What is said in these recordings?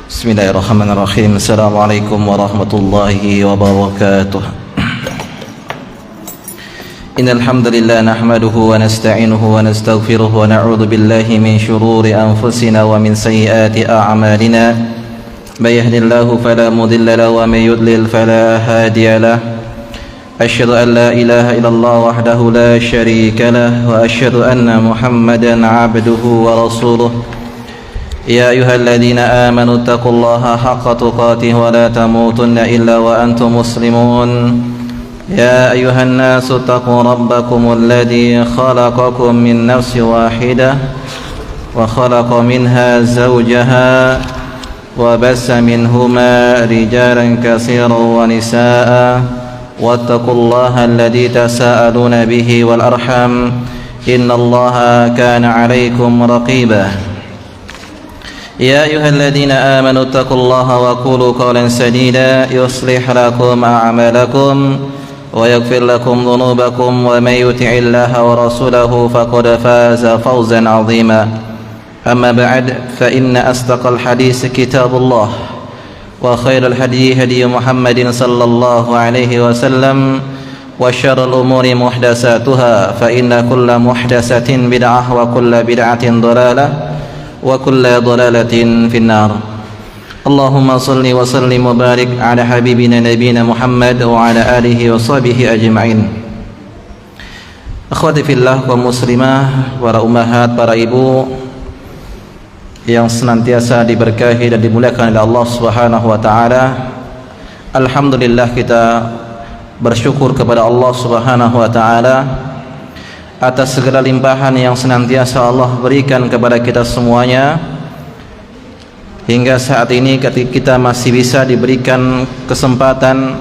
Bismillahirrahmanirrahim. Assalamualaikum warahmatullahi wabarakatuh. Innal hamdalillah nahmaduhu wa nasta'inuhu wa nastaghfiruhu wa na'udzu billahi min shururi anfusina wa min sayyiati a'malina. May yahdihillahu fala mudilla lahu wa may yudlil fala hadiya lahu. Asyhadu an la ilaha illallah wahdahu la syarika lahu wa asyhadu anna Muhammadan 'abduhu wa rasuluhu. يا أيها الذين آمنوا اتقوا الله حق تقاته ولا تموتن إلا وأنتم مسلمون يا أيها الناس اتقوا ربكم الذي خلقكم من نفس واحدة وخلق منها زوجها وبث منهما رجالا كثيرا ونساء واتقوا الله الذي تساءلون به والأرحام إن الله كان عليكم رقيبا يا أيها الذين آمنوا اتقوا الله وقولوا قولا سديدا يصلح لكم أعمالكم ويغفر لكم ذنوبكم ومن يطع الله ورسوله فقد فاز فوزا عظيما أما بعد فإن أصدق الحديث كتاب الله وخير الهدي هدي محمد صلى الله عليه وسلم وشر الأمور محدثاتها فإن كل محدثة بدعة وكل بدعة ضلالة وكل ضلالة في النار اللهم صل وسلم وبارك على حبيبنا نبينا محمد وعلى آله وصحبه أجمعين. Akhwati fillah kaum muslimah, para ummahat, para ibu yang senantiasa diberkahi dan dimuliakan oleh Allah Subhanahu wa taala. Alhamdulillah, kita bersyukur kepada Allah Subhanahu wa taala atas segala limpahan yang senantiasa Allah berikan kepada kita semuanya. Hingga saat ini kita masih bisa diberikan kesempatan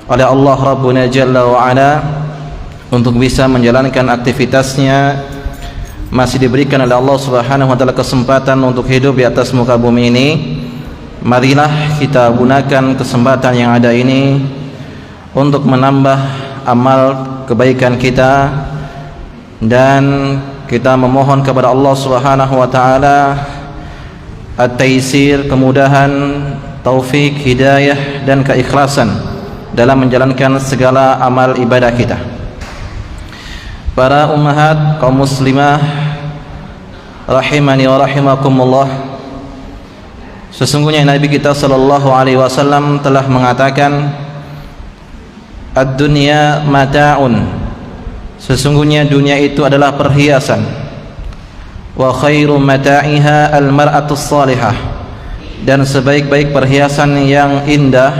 oleh Allah Rabbuna Jalla wa'ala untuk bisa menjalankan aktivitasnya, masih diberikan oleh Allah Subhanahu wa ta'ala kesempatan untuk hidup di atas muka bumi ini. Marilah kita gunakan kesempatan yang ada ini untuk menambah amal kebaikan kita, dan kita memohon kepada Allah Subhanahu wa taala at-taisir, kemudahan, taufik, hidayah dan keikhlasan dalam menjalankan segala amal ibadah kita. Para ummahat kaum muslimah rahimani wa rahimakumullah, sesungguhnya Nabi kita sallallahu alaihi wasallam telah mengatakan ad-dunya mata'un, sesungguhnya dunia itu adalah perhiasan. Wa khairu mata'iha al-mar'atu salihah, dan sebaik-baik perhiasan yang indah,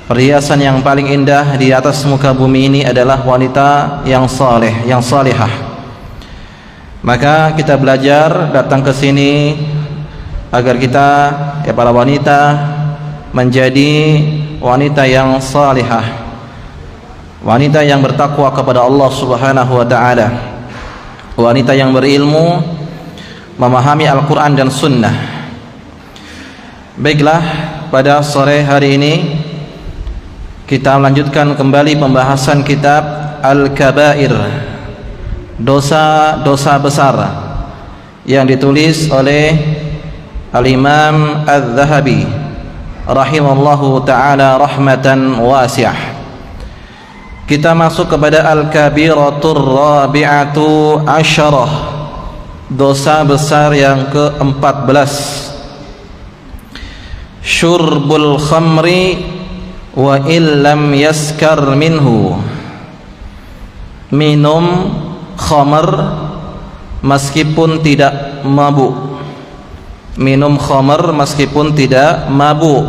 perhiasan yang paling indah di atas muka bumi ini adalah wanita yang saleh, yang salihah. Maka kita belajar datang ke sini agar kita, ya para wanita, menjadi wanita yang salihah, wanita yang bertakwa kepada Allah Subhanahu wa ta'ala, wanita yang berilmu, memahami Al-Quran dan Sunnah. Baiklah, pada sore hari ini kita melanjutkan kembali pembahasan kitab Al-Kabair, dosa-dosa besar, yang ditulis oleh Al-Imam Al-Zahabi rahimallahu ta'ala rahmatan wasi'ah. Kita masuk kepada Al-Kabiratur Rabi'atu Asyarah, dosa besar yang ke-14. Syurbul khamri wa illam yaskar minhu, minum khamr meskipun tidak mabuk. Minum khamr meskipun tidak mabuk.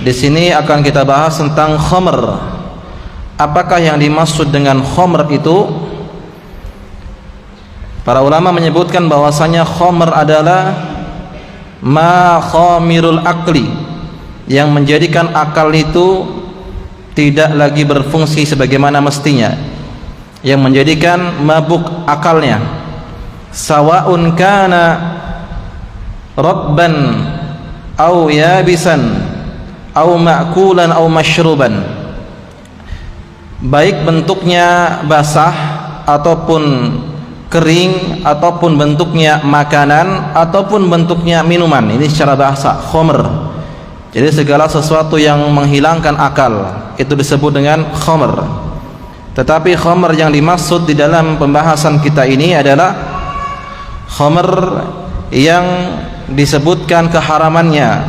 Di sini akan kita bahas tentang khamr. Apakah yang dimaksud dengan khamr itu? Para ulama menyebutkan bahwasanya khamr adalah ma khamirul akli, yang menjadikan akal itu tidak lagi berfungsi sebagaimana mestinya, yang menjadikan mabuk akalnya. Sawaun kana ratban au yabisan au ma'kulan au masyruban, baik bentuknya basah ataupun kering ataupun bentuknya makanan ataupun bentuknya minuman. Ini secara bahasa khamr. Jadi segala sesuatu yang menghilangkan akal itu disebut dengan khamr. Tetapi khamr yang dimaksud di dalam pembahasan kita ini adalah khamr yang disebutkan keharamannya,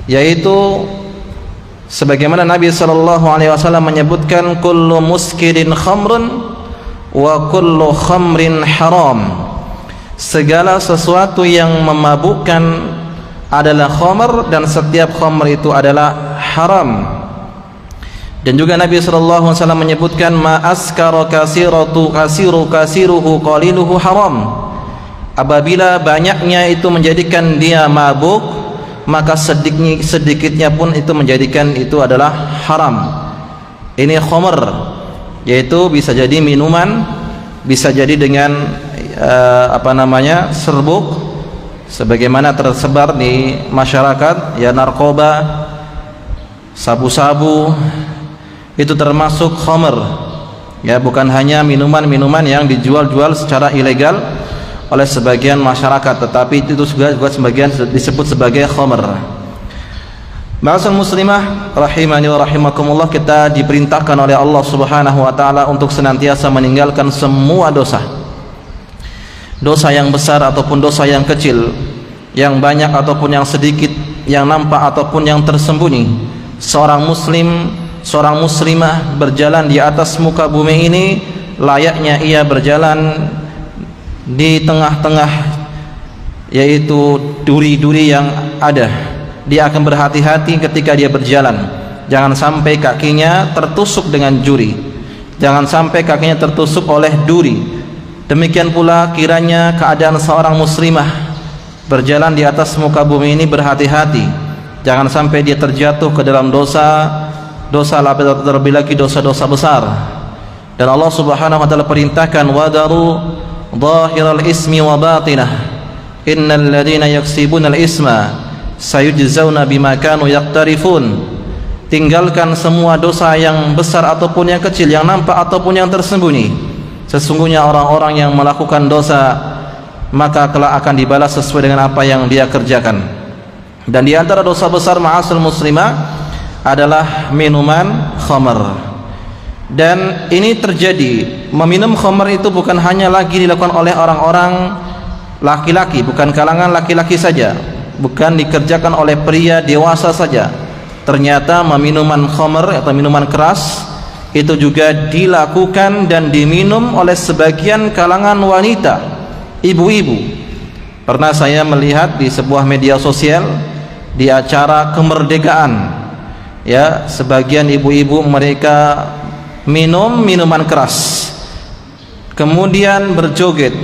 yaitu sebagaimana Nabi SAW menyebutkan kullu muskirin khamrun wa kullu khamrin haram. Segala sesuatu yang memabukkan adalah khamr dan setiap khamr itu adalah haram. Dan juga Nabi SAW menyebutkan ma askara kasiruhu qaliluhu haram. Apabila banyaknya itu menjadikan dia mabuk, maka sedikitnya pun itu menjadikan itu adalah haram. Ini khamr, yaitu bisa jadi minuman, bisa jadi dengan serbuk, sebagaimana tersebar di masyarakat, ya narkoba, sabu-sabu, itu termasuk khamr. Ya, bukan hanya minuman-minuman yang dijual-jual secara ilegal oleh sebagian masyarakat, tetapi itu juga sebagian disebut sebagai khamr. Ma'asal muslimah rahimani wa rahimakumullah, kita diperintahkan oleh Allah Subhanahu wa taala untuk senantiasa meninggalkan semua dosa. Dosa yang besar ataupun dosa yang kecil, yang banyak ataupun yang sedikit, yang nampak ataupun yang tersembunyi. Seorang muslim, seorang muslimah berjalan di atas muka bumi ini layaknya ia berjalan di tengah-tengah yaitu duri-duri yang ada. Dia akan berhati-hati ketika dia berjalan, jangan sampai kakinya tertusuk dengan juri, jangan sampai kakinya tertusuk oleh duri. Demikian pula kiranya keadaan seorang muslimah berjalan di atas muka bumi ini berhati-hati, jangan sampai dia terjatuh ke dalam dosa terlebih lagi dosa-dosa besar. Dan Allah Subhanahu wa taala perintahkan wadaru zahiral ismi wa batinah innal ladzina yaksibunal isma sayujzauna bima kanu yaqtarifun. Tinggalkan semua dosa yang besar ataupun yang kecil, yang nampak ataupun yang tersembunyi. Sesungguhnya orang-orang yang melakukan dosa maka kelak akan dibalas sesuai dengan apa yang dia kerjakan. Dan di antara dosa besar ma'asal muslimah adalah minuman khamr. Dan ini terjadi, meminum khamr itu bukan hanya lagi dilakukan oleh orang-orang laki-laki, bukan kalangan laki-laki saja, bukan dikerjakan oleh pria dewasa saja. Ternyata minuman khamr atau minuman keras itu juga dilakukan dan diminum oleh sebagian kalangan wanita, ibu-ibu. Pernah saya melihat di sebuah media sosial di acara kemerdekaan, ya, sebagian ibu-ibu mereka minum minuman keras, kemudian berjoget,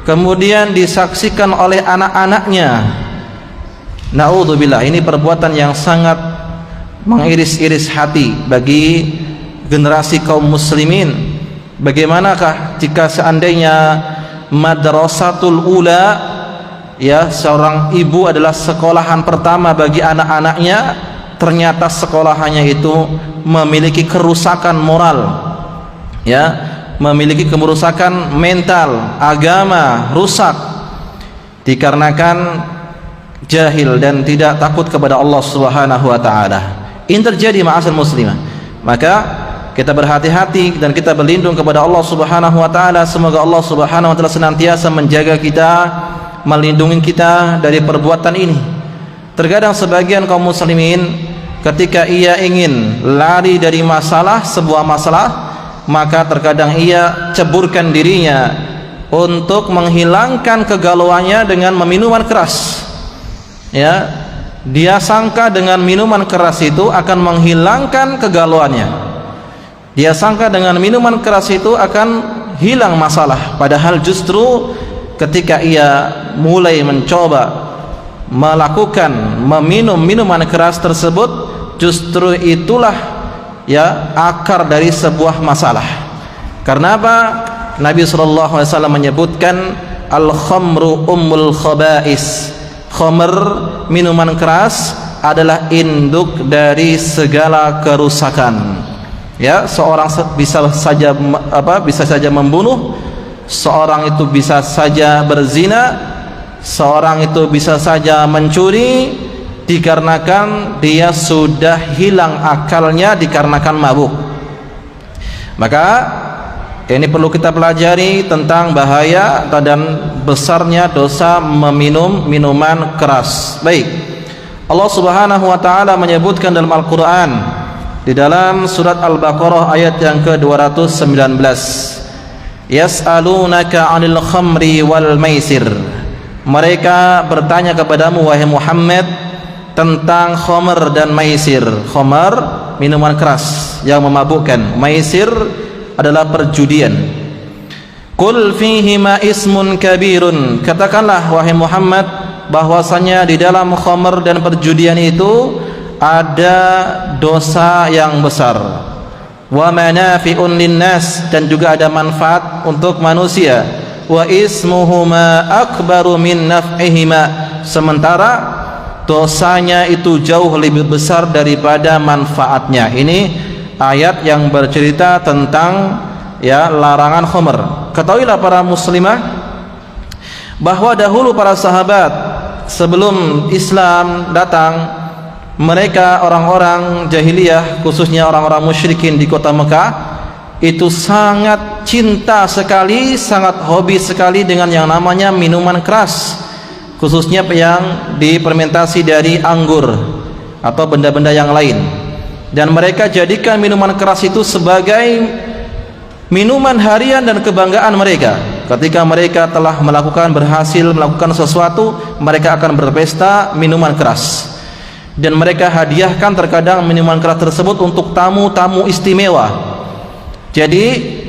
kemudian disaksikan oleh anak-anaknya. Na'udzubillah, ini perbuatan yang sangat mengiris-iris hati bagi generasi kaum muslimin. Bagaimanakah jika seandainya madrasatul ula, ya, seorang ibu adalah sekolahan pertama bagi anak-anaknya, ternyata sekolahannya itu memiliki kerusakan moral, ya, memiliki kerusakan mental, agama rusak dikarenakan jahil dan tidak takut kepada Allah Subhanahu wa taala. Ini terjadi ma'asal muslimah. Maka kita berhati-hati dan kita berlindung kepada Allah Subhanahu wa taala. Semoga Allah Subhanahu wa taala senantiasa menjaga kita, melindungi kita dari perbuatan ini. Terkadang sebagian kaum muslimin ketika ia ingin lari dari masalah, sebuah masalah, maka terkadang ia ceburkan dirinya untuk menghilangkan kegalauannya dengan minuman keras. Ya, dia sangka dengan minuman keras itu akan menghilangkan kegalauannya. Dia sangka dengan minuman keras itu akan hilang masalah, padahal justru ketika ia mulai mencoba melakukan meminum minuman keras tersebut, justru itulah, ya, akar dari sebuah masalah. Karena apa? Nabi SAW menyebutkan al-khamru ummul khaba'is. Khamr, minuman keras, adalah induk dari segala kerusakan. Ya, seorang bisa saja membunuh seorang itu bisa saja berzina, seorang itu bisa saja mencuri, dikarenakan dia sudah hilang akalnya dikarenakan mabuk. Maka ini perlu kita pelajari tentang bahaya dan besarnya dosa meminum minuman keras. Baik, Allah Subhanahu wa taala menyebutkan dalam Al-Qur'an di dalam surat Al-Baqarah ayat yang ke-219, yas'alunaka 'anil khamri wal maisir. Mereka bertanya kepadamu wahai Muhammad tentang khamr dan maisir. Khamr minuman keras yang memabukkan, maisir adalah perjudian. Qul fihima ismun kabirun. Katakanlah wahai Muhammad bahwasanya di dalam khamr dan perjudian itu ada dosa yang besar. Wa manafi'un linnas, dan juga ada manfaat untuk manusia. Wa ismuhuma akbaru min naf'ihima, sementara dosanya itu jauh lebih besar daripada manfaatnya. Ini ayat yang bercerita tentang larangan khamr. Ketahuilah para muslimah bahwa dahulu para sahabat sebelum Islam datang, mereka orang-orang jahiliyah, khususnya orang-orang musyrikin di kota Mekah, itu sangat cinta sekali, sangat hobi sekali dengan yang namanya minuman keras, khususnya yang difermentasi dari anggur atau benda-benda yang lain. Dan mereka jadikan minuman keras itu sebagai minuman harian dan kebanggaan mereka. Ketika mereka telah berhasil melakukan sesuatu, mereka akan berpesta minuman keras, dan mereka hadiahkan terkadang minuman keras tersebut untuk tamu-tamu istimewa. Jadi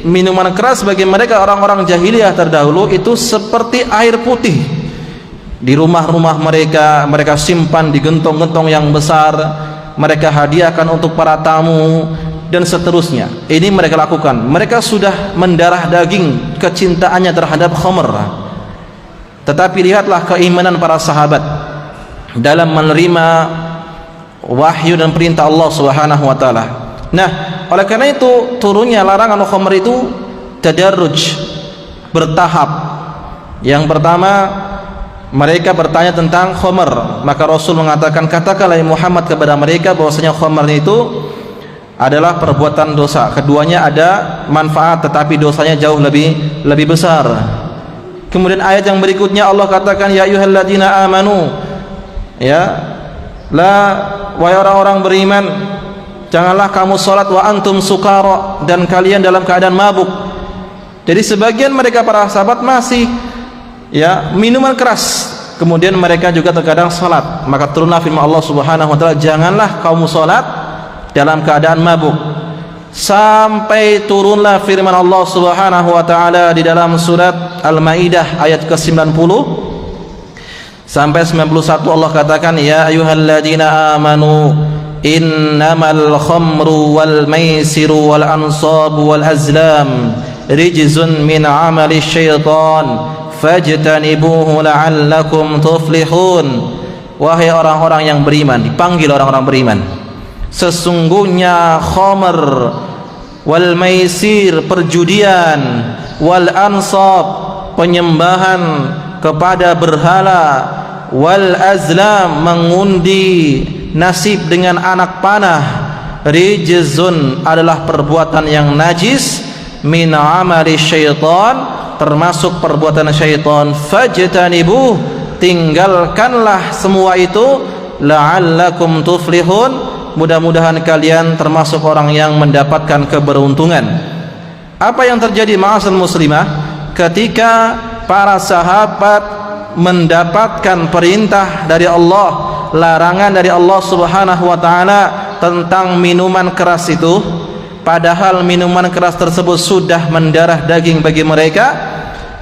minuman keras bagi mereka orang-orang jahiliyah terdahulu itu seperti air putih. Di rumah-rumah mereka simpan di gentong-gentong yang besar, mereka hadiahkan untuk para tamu, dan seterusnya. Ini mereka lakukan. Mereka sudah mendarah daging kecintaannya terhadap khamr. Tetapi lihatlah keimanan para sahabat dalam menerima wahyu dan perintah Allah Subhanahu wa taala. Nah, oleh karena itu turunnya larangan khamr itu tadarruj, bertahap. Yang pertama, mereka bertanya tentang khamr, maka Rasul mengatakan, katakanlah Muhammad kepada mereka bahwasanya khamr itu adalah perbuatan dosa. Keduanya ada manfaat, tetapi dosanya jauh lebih besar. Kemudian ayat yang berikutnya Allah katakan, ya ayyuhalladzina amanu, wahai orang-orang beriman, janganlah kamu salat wa antum sukara, dan kalian dalam keadaan mabuk. Jadi sebagian mereka para sahabat masih minuman keras, kemudian mereka juga terkadang salat. Maka turunlah firman Allah Subhanahu wa taala, janganlah kamu salat dalam keadaan mabuk. Sampai turunlah firman Allah Subhanahu wa taala di dalam surat Al-Maidah ayat ke-90 sampai 91. Allah katakan, ya ayyuhalladzina amanu innamal khamru wal maisiru wal ansabu wal azlam rijzun min amali syaitan fajtanibuhu la'allakum tuflihun. Wahai orang-orang yang beriman, dipanggil orang-orang beriman, sesungguhnya khamr wal maisir perjudian, wal ansab penyembahan kepada berhala, wal azlam mengundi nasib dengan anak panah, rijzun adalah perbuatan yang najis, min amali syaitan termasuk perbuatan syaitan, fajtanibuh tinggalkanlah semua itu, la'allakum tuflihun mudah-mudahan kalian termasuk orang yang mendapatkan keberuntungan. Apa yang terjadi ma'asal muslimah ketika para sahabat mendapatkan perintah dari Allah, larangan dari Allah Subhanahu wa taala tentang minuman keras itu, padahal minuman keras tersebut sudah mendarah daging bagi mereka,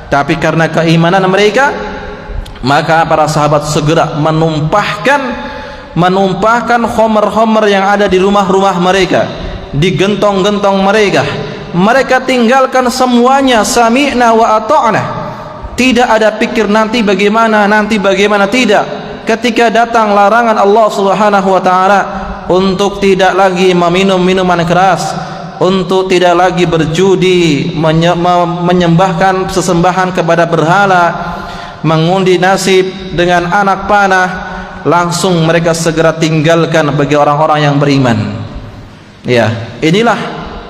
tapi karena keimanan mereka, maka para sahabat segera menumpahkan khamr-khamr yang ada di rumah-rumah mereka, di gentong-gentong mereka. Mereka tinggalkan semuanya, sami'na wa ata'na. Tidak ada pikir nanti bagaimana, tidak. Ketika datang larangan Allah Subhanahu wa taala untuk tidak lagi meminum minuman keras, untuk tidak lagi berjudi, menyembahkan sesembahan kepada berhala, mengundi nasib dengan anak panah, langsung mereka segera tinggalkan bagi orang-orang yang beriman. Ya, inilah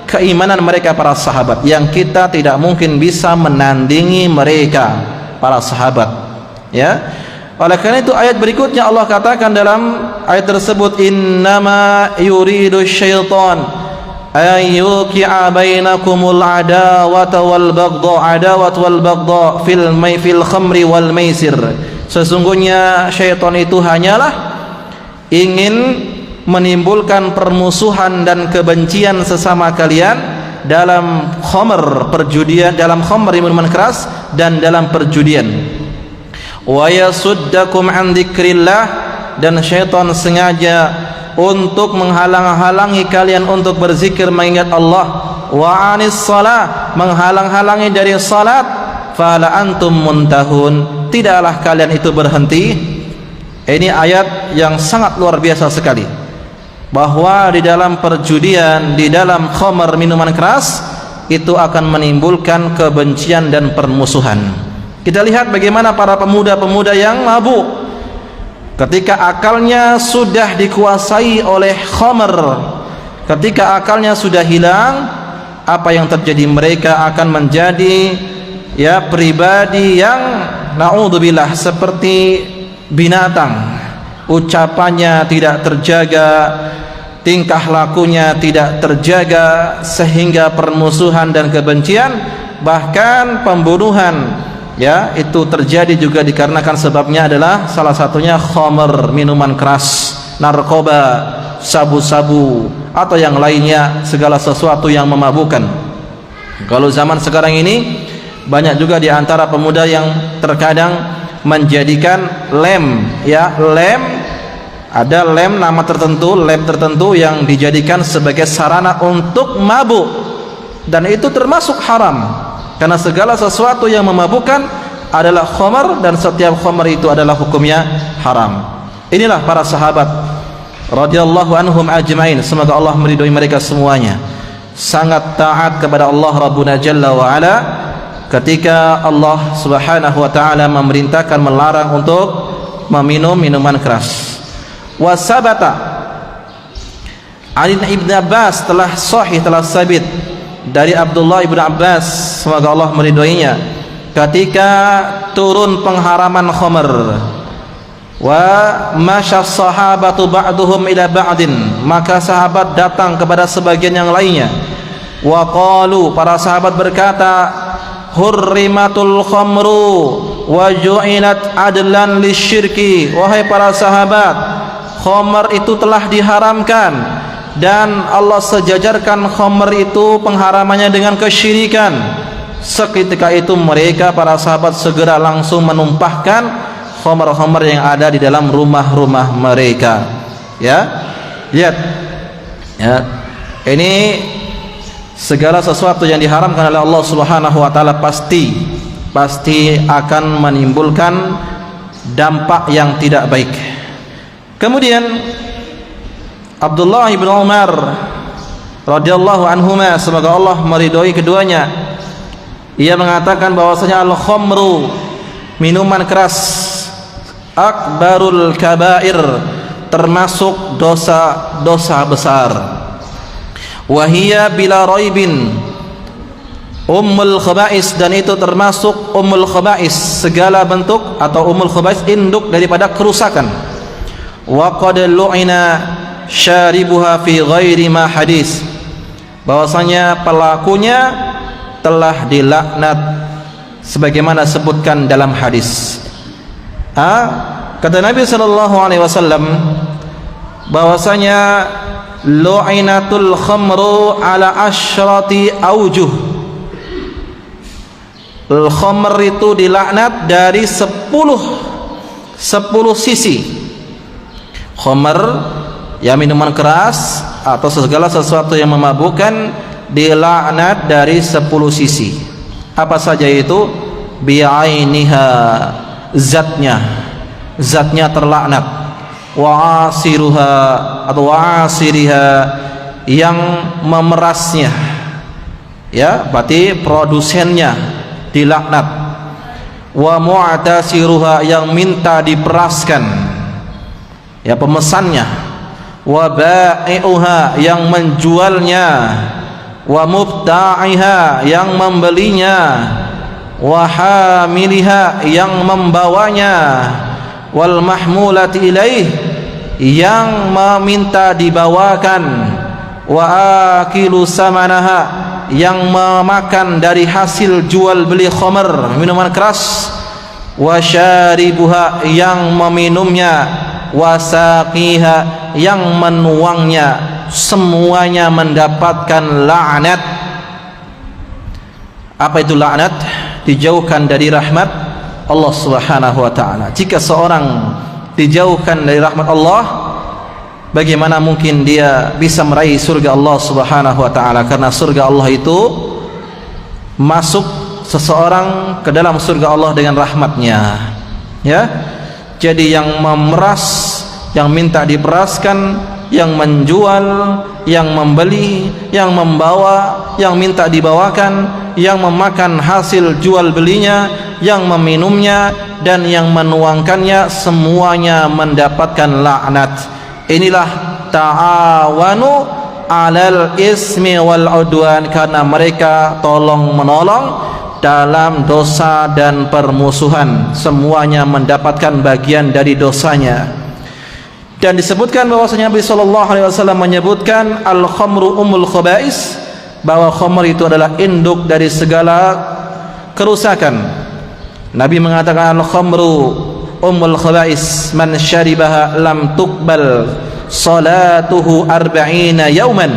keimanan mereka para sahabat yang kita tidak mungkin bisa menandingi mereka para sahabat. Ya, oleh karena itu ayat berikutnya Allah katakan dalam ayat tersebut, innama yuridu syaitan ayyuqi'a bainakumul adawata wal baghdha fil khamri wal maisir. Sesungguhnya syaitan itu hanyalah ingin menimbulkan permusuhan dan kebencian sesama kalian dalam khamr, perjudian, dalam khamr minuman keras, dan dalam perjudian. Wa yasuddakum an dzikrillah, dan syaitan sengaja untuk menghalang-halangi kalian untuk berzikir mengingat Allah. Wa anis shalah, menghalang-halangi dari salat. Fala antum muntahun, tidaklah kalian itu berhenti. Ini ayat yang sangat luar biasa sekali, bahwa di dalam perjudian, di dalam khamr minuman keras itu akan menimbulkan kebencian dan permusuhan. Kita lihat bagaimana para pemuda-pemuda yang mabuk, ketika akalnya sudah dikuasai oleh khamr, ketika akalnya sudah hilang, apa yang terjadi? Mereka akan menjadi pribadi yang naudzubillah seperti binatang. Ucapannya tidak terjaga, tingkah lakunya tidak terjaga, sehingga permusuhan dan kebencian, bahkan pembunuhan itu terjadi juga dikarenakan sebabnya adalah salah satunya khamr, minuman keras, narkoba, sabu-sabu, atau yang lainnya, segala sesuatu yang memabukkan. Kalau zaman sekarang ini banyak juga di antara pemuda yang terkadang menjadikan lem, ada lem nama tertentu, lem tertentu yang dijadikan sebagai sarana untuk mabuk, dan itu termasuk haram. Karena segala sesuatu yang memabukkan adalah khamr, dan setiap khamr itu adalah hukumnya haram. Inilah para sahabat radhiyallahu anhum ajmain, semoga Allah meridhai mereka semuanya, sangat taat kepada Allah Rabbuna Jalla wa Ala ketika Allah Subhanahu wa taala memerintahkan, melarang untuk meminum minuman keras. Wasabata Ali Ibn Abbas, telah sahih, telah sabit dari Abdullah Ibn Abbas, semoga Allah meridhoinya, ketika turun pengharaman khamr, wa masya sahabatu ba'duhum ila ba'din, maka sahabat datang kepada sebagian yang lainnya, wa qalu, para sahabat berkata, hurrimatul khamru wa ju'ilat adlan lisyirki, wahai para sahabat, khamr itu telah diharamkan dan Allah sejajarkan khamr itu pengharamannya dengan kesyirikan. Seketika itu mereka para sahabat segera langsung menumpahkan khamr-khamr yang ada di dalam rumah-rumah mereka. Lihat ini segala sesuatu yang diharamkan oleh Allah Subhanahu wa taala pasti akan menimbulkan dampak yang tidak baik. Kemudian Abdullah bin Umar radhiyallahu anhuma, semoga Allah meridhoi keduanya, ia mengatakan bahwasanya al-khamru, minuman keras, akbarul kabair, termasuk dosa-dosa besar. Wahia bila raibin ummul khaba'is, dan itu termasuk ummul khaba'is, segala bentuk atau ummul khaba'is, induk daripada kerusakan. Wa qad lu'ina syaribuha fi ghairi ma hadis, bahwasanya pelakunya telah dilaknat sebagaimana sebutkan dalam hadis. Kata Nabi sallallahu alaihi wasallam bahwasanya lu'inatul khamru ala asyrati aujuh, al-khamr itu dilaknat dari 10 sisi. Khamr, ya minuman keras atau segala sesuatu yang memabukkan, dilaknat dari 10 sisi. Apa saja itu? Bi'ainiha, zatnya terlaknat. Wa asiruha atau wa asiriha, yang memerasnya, ya, berarti produsennya dilaknat. Wa mu'tasiruha, yang minta diperaskan, ya, pemesannya. Wa ba'i'uha, yang menjualnya. Wa mubta'iha, yang membelinya. Wa hamiliha, yang membawanya. Wal mahmulati ilaih, yang meminta dibawakan. Wa akilu samanaha, yang memakan dari hasil jual beli khamr, minuman keras. Wa syaribuha, yang meminumnya. Wa saqiha, yang menuangnya. Semuanya mendapatkan laknat. Apa itu laknat? Dijauhkan dari rahmat Allah Subhanahu wa taala. Jika seorang dijauhkan dari rahmat Allah, bagaimana mungkin dia bisa meraih surga Allah Subhanahu wa taala? Karena surga Allah itu masuk seseorang ke dalam surga Allah dengan rahmatnya, ya. Jadi yang memeras, yang minta diperaskan, yang menjual, yang membeli, yang membawa, yang minta dibawakan, yang memakan hasil jual belinya, yang meminumnya, dan yang menuangkannya, semuanya mendapatkan laknat. Inilah ta'awanu 'alal ismi wal 'udwan, karena mereka tolong menolong dalam dosa dan permusuhan. Semuanya mendapatkan bagian dari dosanya. Dan disebutkan bahwasanya Nabi sallallahu alaihi wasallam menyebutkan al-khamru ummul khaba'is, bahwa khamr itu adalah induk dari segala kerusakan. Nabi mengatakan al-khamru ummul khaba'is, man syaribaha lam tuqbal salatuhu 40 yauman.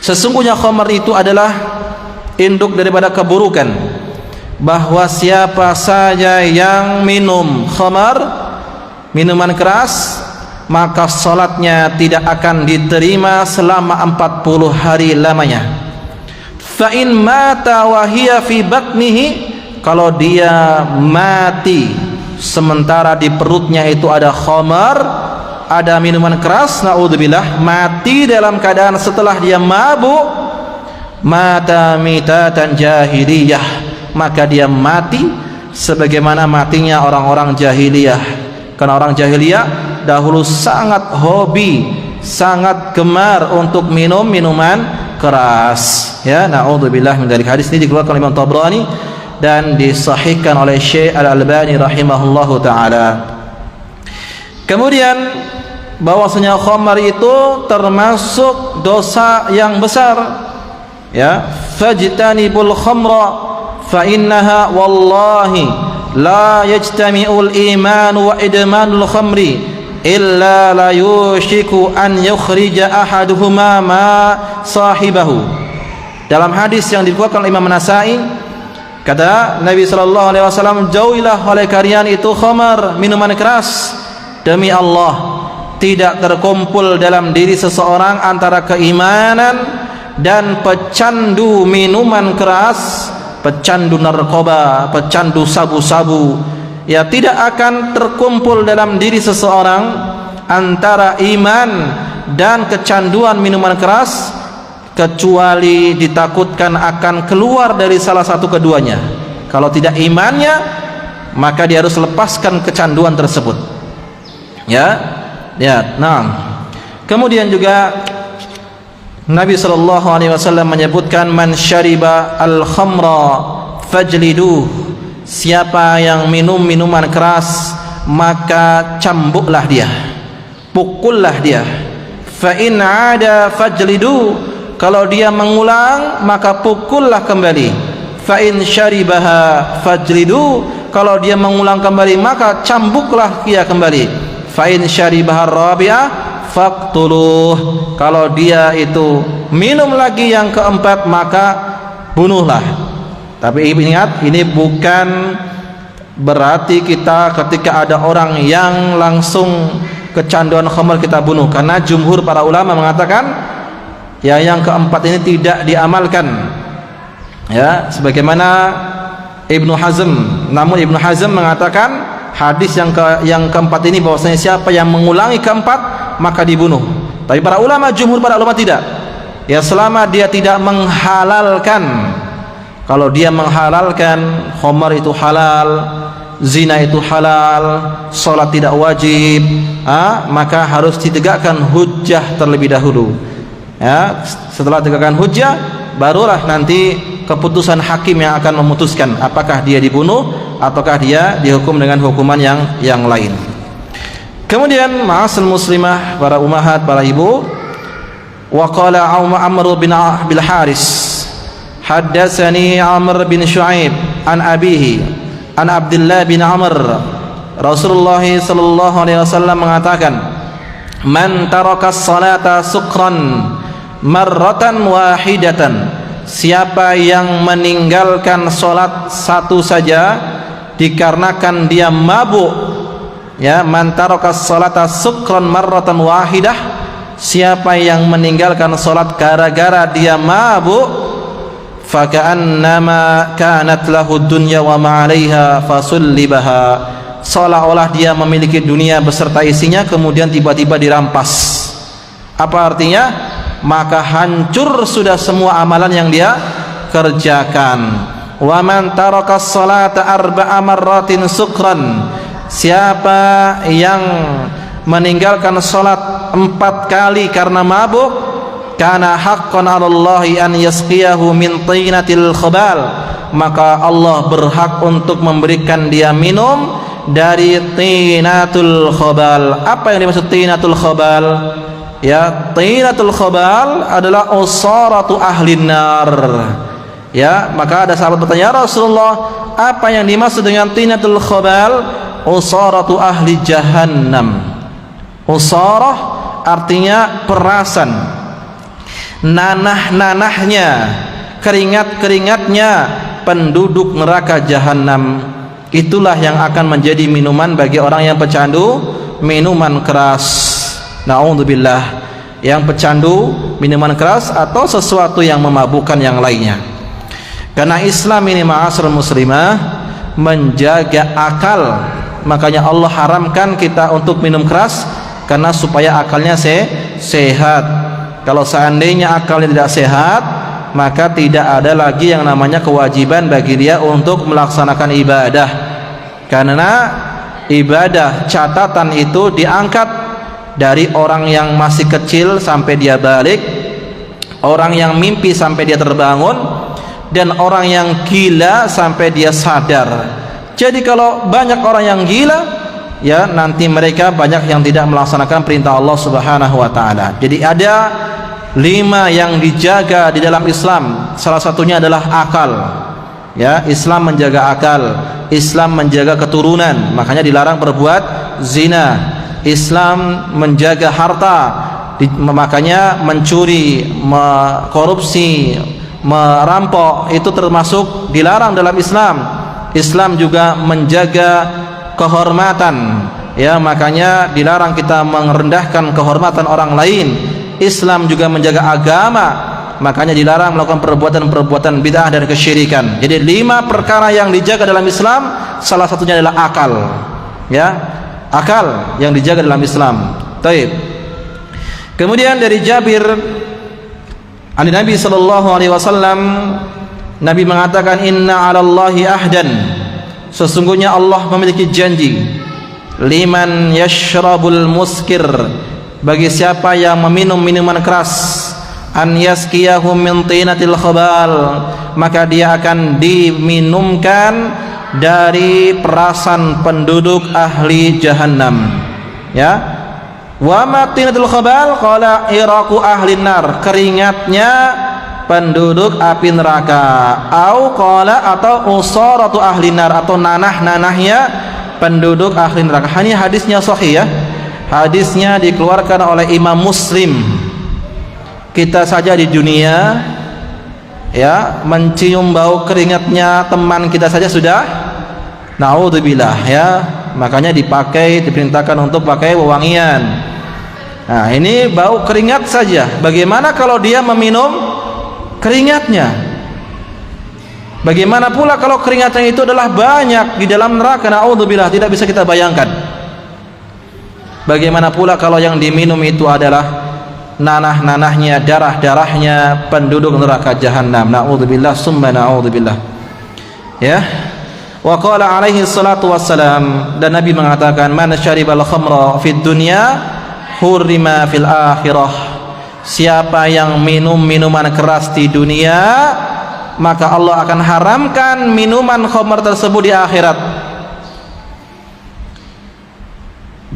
Sesungguhnya khamr itu adalah induk daripada keburukan, bahwa siapa saja yang minum khamar, minuman keras, maka salatnya tidak akan diterima selama 40 hari lamanya. Fa in mata wa hiya fi batnihi, kalau dia mati sementara di perutnya itu ada khamar, ada minuman keras, naudzubillah, mati dalam keadaan setelah dia mabuk, mata mitatan jahiliyah, maka dia mati sebagaimana matinya orang-orang jahiliyah. Karena orang jahiliyah dahulu sangat hobi, sangat gemar untuk minum minuman keras, ya. Naudzubillah min dzalik. Hadis ini dikeluarkan oleh Imam Tabrani dan disahihkan oleh Syekh Al-Albani rahimahullahu taala. Kemudian bahwasanya khamar itu termasuk dosa yang besar, ya. Fajtanibul khamra fa innaha wallahi la yajtami'ul iman wa idmanul khamri illa la yushiku an yukhrija ahaduhuma ma sahibahu. Dalam hadis yang dikeluarkan oleh Imam Nasai, kata Nabi sallallahu alaihi wasallam, jauhilah oleh kalian itu khamar, minuman keras. Demi Allah, tidak terkumpul dalam diri seseorang antara keimanan dan pecandu minuman keras, pecandu narkoba, pecandu sabu-sabu, ya, tidak akan terkumpul dalam diri seseorang antara iman dan kecanduan minuman keras, kecuali ditakutkan akan keluar dari salah satu keduanya. Kalau tidak imannya, maka dia harus lepaskan kecanduan tersebut, ya. Nah, kemudian juga Nabi sallallahu alaihi wasallam menyebutkan, man syariba al-khamra fajliduh, siapa yang minum minuman keras maka cambuklah dia, pukullah dia. Fa in ada fajlidu, kalau dia mengulang maka pukullah kembali. Fa in syaribaha fajlidu, kalau dia mengulang kembali maka cambuklah dia kembali. Fa in syaribaha rabi'ah faqtuluh, kalau dia itu minum lagi yang keempat maka bunuhlah. Tapi ingat, ini bukan berarti kita ketika ada orang yang langsung kecanduan khamr kita bunuh, karena jumhur para ulama mengatakan ya yang keempat ini tidak diamalkan, ya, sebagaimana Ibnu Hazm. Namun Ibnu Hazm mengatakan hadis yang keempat ini bahwasanya siapa yang mengulangi keempat maka dibunuh. Tapi para ulama, jumhur para ulama tidak. Ya, selama dia tidak menghalalkan. Kalau dia menghalalkan khamar itu halal, zina itu halal, salat tidak wajib, maka harus ditegakkan hujjah terlebih dahulu. Ya, setelah tegakkan hujjah, barulah nanti keputusan hakim yang akan memutuskan apakah dia dibunuh ataukah dia dihukum dengan hukuman yang lain. Kemudian ma'asal muslimah, para ummahat, para ibu, wa qala Amr bin Bil Haris, haddatsani Amr bin Shu'aib an abihi an Abdullah bin Amr, Rasulullah sallallahu alaihi wasallam mengatakan, man taraka as-salata sukran marratan wahidatan, siapa yang meninggalkan salat satu saja dikarenakan dia mabuk, ya, man taraka as-salata sukran marratan wahidah, siapa yang meninggalkan salat gara-gara dia mabuk, faka'annama kanat lahu dunya wa ma 'alaiha fasullibaha, seolah-olah dia memiliki dunia beserta isinya kemudian tiba-tiba dirampas. Apa artinya? Maka hancur sudah semua amalan yang dia kerjakan. Wa man taraka as-salata arba'a marratin sukran, siapa yang meninggalkan salat 4 kali karena mabuk, kana haqqan 'alallahi an yasqiyahu min tinatil khabal, maka Allah berhak untuk memberikan dia minum dari tinatul khabal. Apa yang dimaksud tinatul khabal? Ya, tinatul khabal adalah usaratu ahlin nar. Ya, maka ada sahabat bertanya, ya Rasulullah, apa yang dimaksud dengan tinatul khabal? Usaratu ahli jahannam. Usarah artinya perasan, nanah-nanahnya, keringat-keringatnya penduduk neraka jahanam. Itulah yang akan menjadi minuman bagi orang yang pecandu minuman keras. Na'udzubillah, yang pecandu minuman keras atau sesuatu yang memabukkan yang lainnya. Karena Islam ini, ma'asyiral muslimah, menjaga akal. Makanya Allah haramkan kita untuk minum keras, karena supaya akalnya sehat. Kalau seandainya akalnya tidak sehat, maka tidak ada lagi yang namanya kewajiban bagi dia untuk melaksanakan ibadah. Karena ibadah catatan itu diangkat dari orang yang masih kecil sampai dia balik, orang yang mimpi sampai dia terbangun, dan orang yang gila sampai dia sadar. Jadi kalau banyak orang yang gila, ya nanti mereka banyak yang tidak melaksanakan perintah Allah Subhanahu wa taala. Jadi ada 5 yang dijaga di dalam Islam. Salah satunya adalah akal. Ya, Islam menjaga akal, Islam menjaga keturunan, makanya dilarang berbuat zina. Islam menjaga harta, makanya mencuri, korupsi, merampok itu termasuk dilarang dalam Islam. Islam juga menjaga kehormatan, ya, makanya dilarang kita merendahkan kehormatan orang lain. Islam juga menjaga agama, makanya dilarang melakukan perbuatan-perbuatan bid'ah dan kesyirikan. Jadi 5 perkara yang dijaga dalam Islam, salah satunya adalah akal, ya, akal yang dijaga dalam Islam. Taib. Kemudian dari Jabir, an Nabi sallallahu alaihi wasallam, Nabi mengatakan, inna 'alallahi ahdan, sesungguhnya Allah memiliki janji, liman yashrabul muskir, bagi siapa yang meminum minuman keras, an yaskiyahu min tinatil khabal, maka dia akan diminumkan dari perasan penduduk ahli jahannam. Ya, wa ma tinatul khabal, qala iraqu ahli nar, keringatnya penduduk api neraka, au qala, atau usaratu ahli nar, atau nanah-nanahnya penduduk ahli neraka. Ini hadisnya sahih, ya, hadisnya dikeluarkan oleh Imam Muslim. Kita saja di dunia, ya, mencium bau keringatnya teman kita saja sudah naudzubillah, ya, makanya diperintahkan untuk pakai wewangian. Nah, ini bau keringat saja, bagaimana kalau dia meminum keringatnya? Bagaimana pula kalau keringatnya itu adalah banyak di dalam neraka? Naudzubillah, tidak bisa kita bayangkan. Bagaimana pula kalau yang diminum itu adalah nanah-nanahnya, darah-darahnya penduduk neraka jahanam. Na'udzubillah summa na'udzubillah. Ya. Wa qala alaihi salatu wassalam, dan Nabi mengatakan, man syaribal khamra fid dunya hurrima fil akhirah. Siapa yang minum minuman keras di dunia, maka Allah akan haramkan minuman khamar tersebut di akhirat.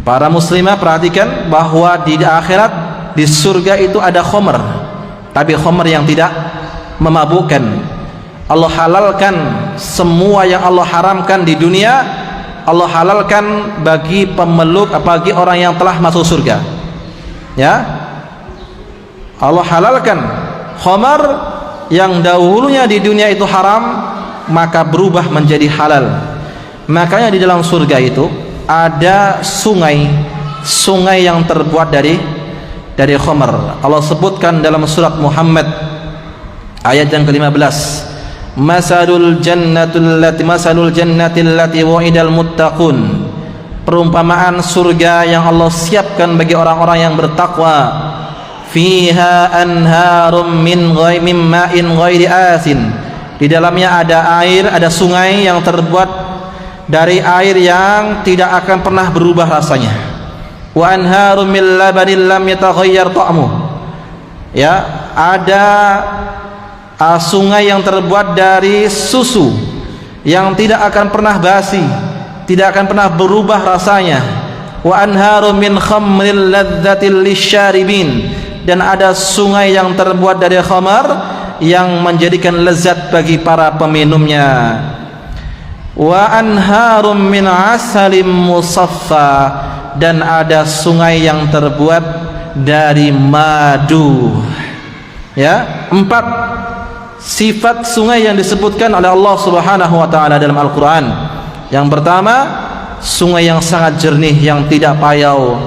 Para muslimah perhatikan bahwa di akhirat, di surga itu ada khamar, tapi khamar yang tidak memabukkan. Allah halalkan semua yang Allah haramkan di dunia, Allah halalkan bagi pemeluk, bagi orang yang telah masuk surga. Ya, Allah halalkan khamar yang dahulunya di dunia itu haram, maka berubah menjadi halal. Makanya di dalam surga itu ada sungai yang terbuat dari khamar. Allah sebutkan dalam surat Muhammad ayat yang ke-15, masalul jannatil lati wa'idal muttaqun. Perumpamaan surga yang Allah siapkan bagi orang-orang yang bertakwa. Fiha anharum min ma'in ghairi asin. Di dalamnya ada air, ada sungai yang terbuat dari air yang tidak akan pernah berubah rasanya. Wa anharum min labanin lam yataghayyar ta'muh. Ya, ada sungai yang terbuat dari susu yang tidak akan pernah basi, tidak akan pernah berubah rasanya. Wa anharum min khamril ladzatil lisyaribin, dan ada sungai yang terbuat dari khamar yang menjadikan lezat bagi para peminumnya. Wa anharum min asalim musaffa, dan ada sungai yang terbuat dari madu. Ya, 4 sifat sungai yang disebutkan oleh Allah Subhanahu wa taala dalam Al-Qur'an. Yang pertama, sungai yang sangat jernih yang tidak payau.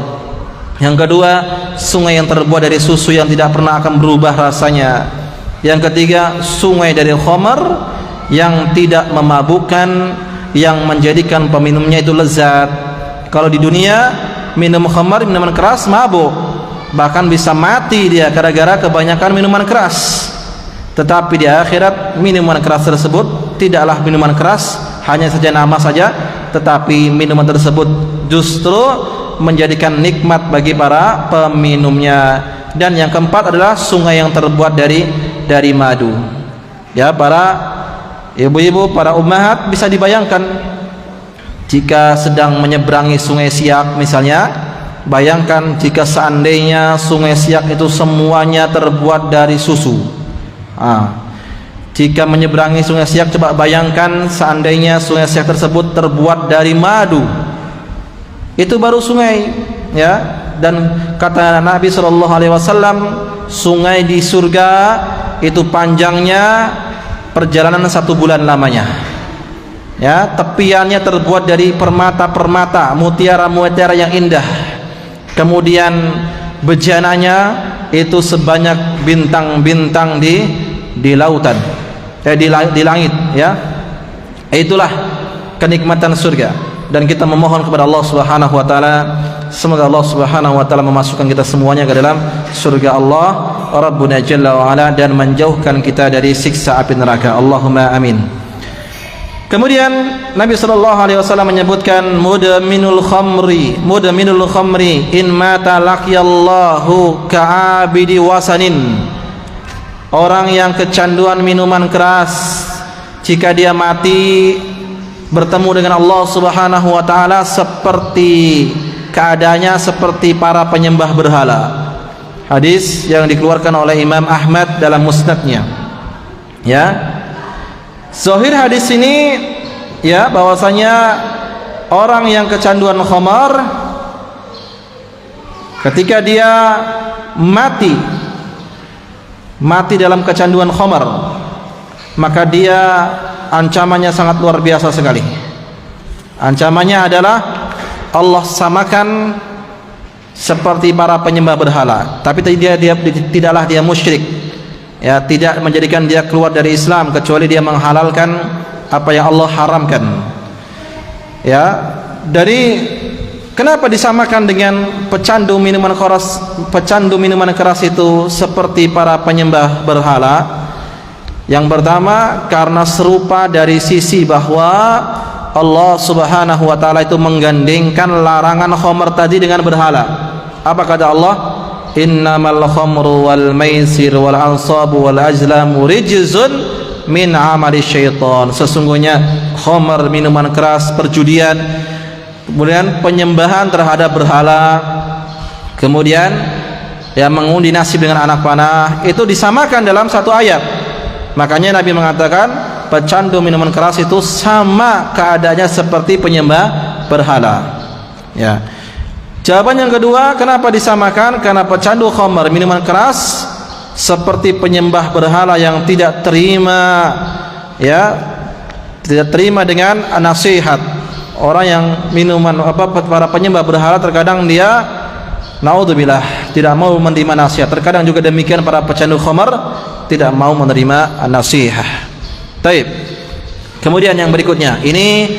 Yang kedua, sungai yang terbuat dari susu yang tidak pernah akan berubah rasanya. Yang ketiga, sungai dari khamar yang tidak memabukkan, yang menjadikan peminumnya itu lezat. Kalau di dunia minum khamar, minuman keras, mabuk, bahkan bisa mati dia gara-gara kebanyakan minuman keras. Tetapi di akhirat minuman keras tersebut tidaklah minuman keras, hanya saja nama saja, tetapi minuman tersebut justru menjadikan nikmat bagi para peminumnya. Dan yang keempat adalah sungai yang terbuat dari madu. Ya, para ibu-ibu, para ummahat, bisa dibayangkan jika sedang menyeberangi sungai Siak misalnya, bayangkan jika seandainya sungai Siak itu semuanya terbuat dari susu. Jika menyeberangi sungai Siak, coba bayangkan seandainya sungai Siak tersebut terbuat dari madu. Itu baru sungai, ya. Dan kata Nabi SAW, sungai di surga itu panjangnya perjalanan 1 bulan lamanya. Ya, tepiannya terbuat dari permata-permata, mutiara-mutiara yang indah. Kemudian bejananya itu sebanyak bintang-bintang di lautan, di langit, ya. Itulah kenikmatan surga. Dan kita memohon kepada Allah Subhanahu wa taala, semoga Allah Subhanahu wa taala memasukkan kita semuanya ke dalam surga Allah Rabbuna Jalla wa Ala, dan menjauhkan kita dari siksa api neraka. Allahumma amin. Kemudian Nabi SAW menyebutkan mudminul khamri in mata laqiyallahu ka'abidi wasanin. Orang yang kecanduan minuman keras, jika dia mati bertemu dengan Allah Subhanahu wa taala, seperti keadaannya seperti para penyembah berhala. Hadis yang dikeluarkan oleh Imam Ahmad dalam musnadnya. Ya, zahir hadis ini, ya, bahwasanya orang yang kecanduan khamar, ketika dia mati dalam kecanduan khamar, maka dia ancamannya sangat luar biasa sekali. Ancamannya adalah Allah samakan seperti para penyembah berhala, tapi tidaklah dia musyrik, ya, tidak menjadikan dia keluar dari Islam kecuali dia menghalalkan apa yang Allah haramkan. Ya, dari Kenapa disamakan dengan pecandu minuman keras? Pecandu minuman keras itu seperti para penyembah berhala. Yang pertama, karena serupa dari sisi bahwa Allah Subhanahu wa taala itu menggandengkan larangan khamr tadi dengan berhala. Apa kata Allah? Innamal khamru wal maisir wal ansabu wal azlamu rijzun min amali syaitan. Sesungguhnya khamr, minuman keras, perjudian, kemudian penyembahan terhadap berhala, kemudian mengundi nasib dengan anak panah, itu disamakan dalam satu ayat. Makanya Nabi mengatakan pecandu minuman keras itu sama keadaannya seperti penyembah berhala. Ya. Jawaban yang kedua, kenapa disamakan? Karena pecandu khamr, minuman keras, seperti penyembah berhala yang tidak terima, tidak terima dengan nasihat. Orang yang para penyembah berhala terkadang dia naudzubillah tidak mau menerima nasihat. Terkadang juga demikian para pecandu khamr tidak mau menerima nasihat. Baik. Kemudian yang berikutnya, ini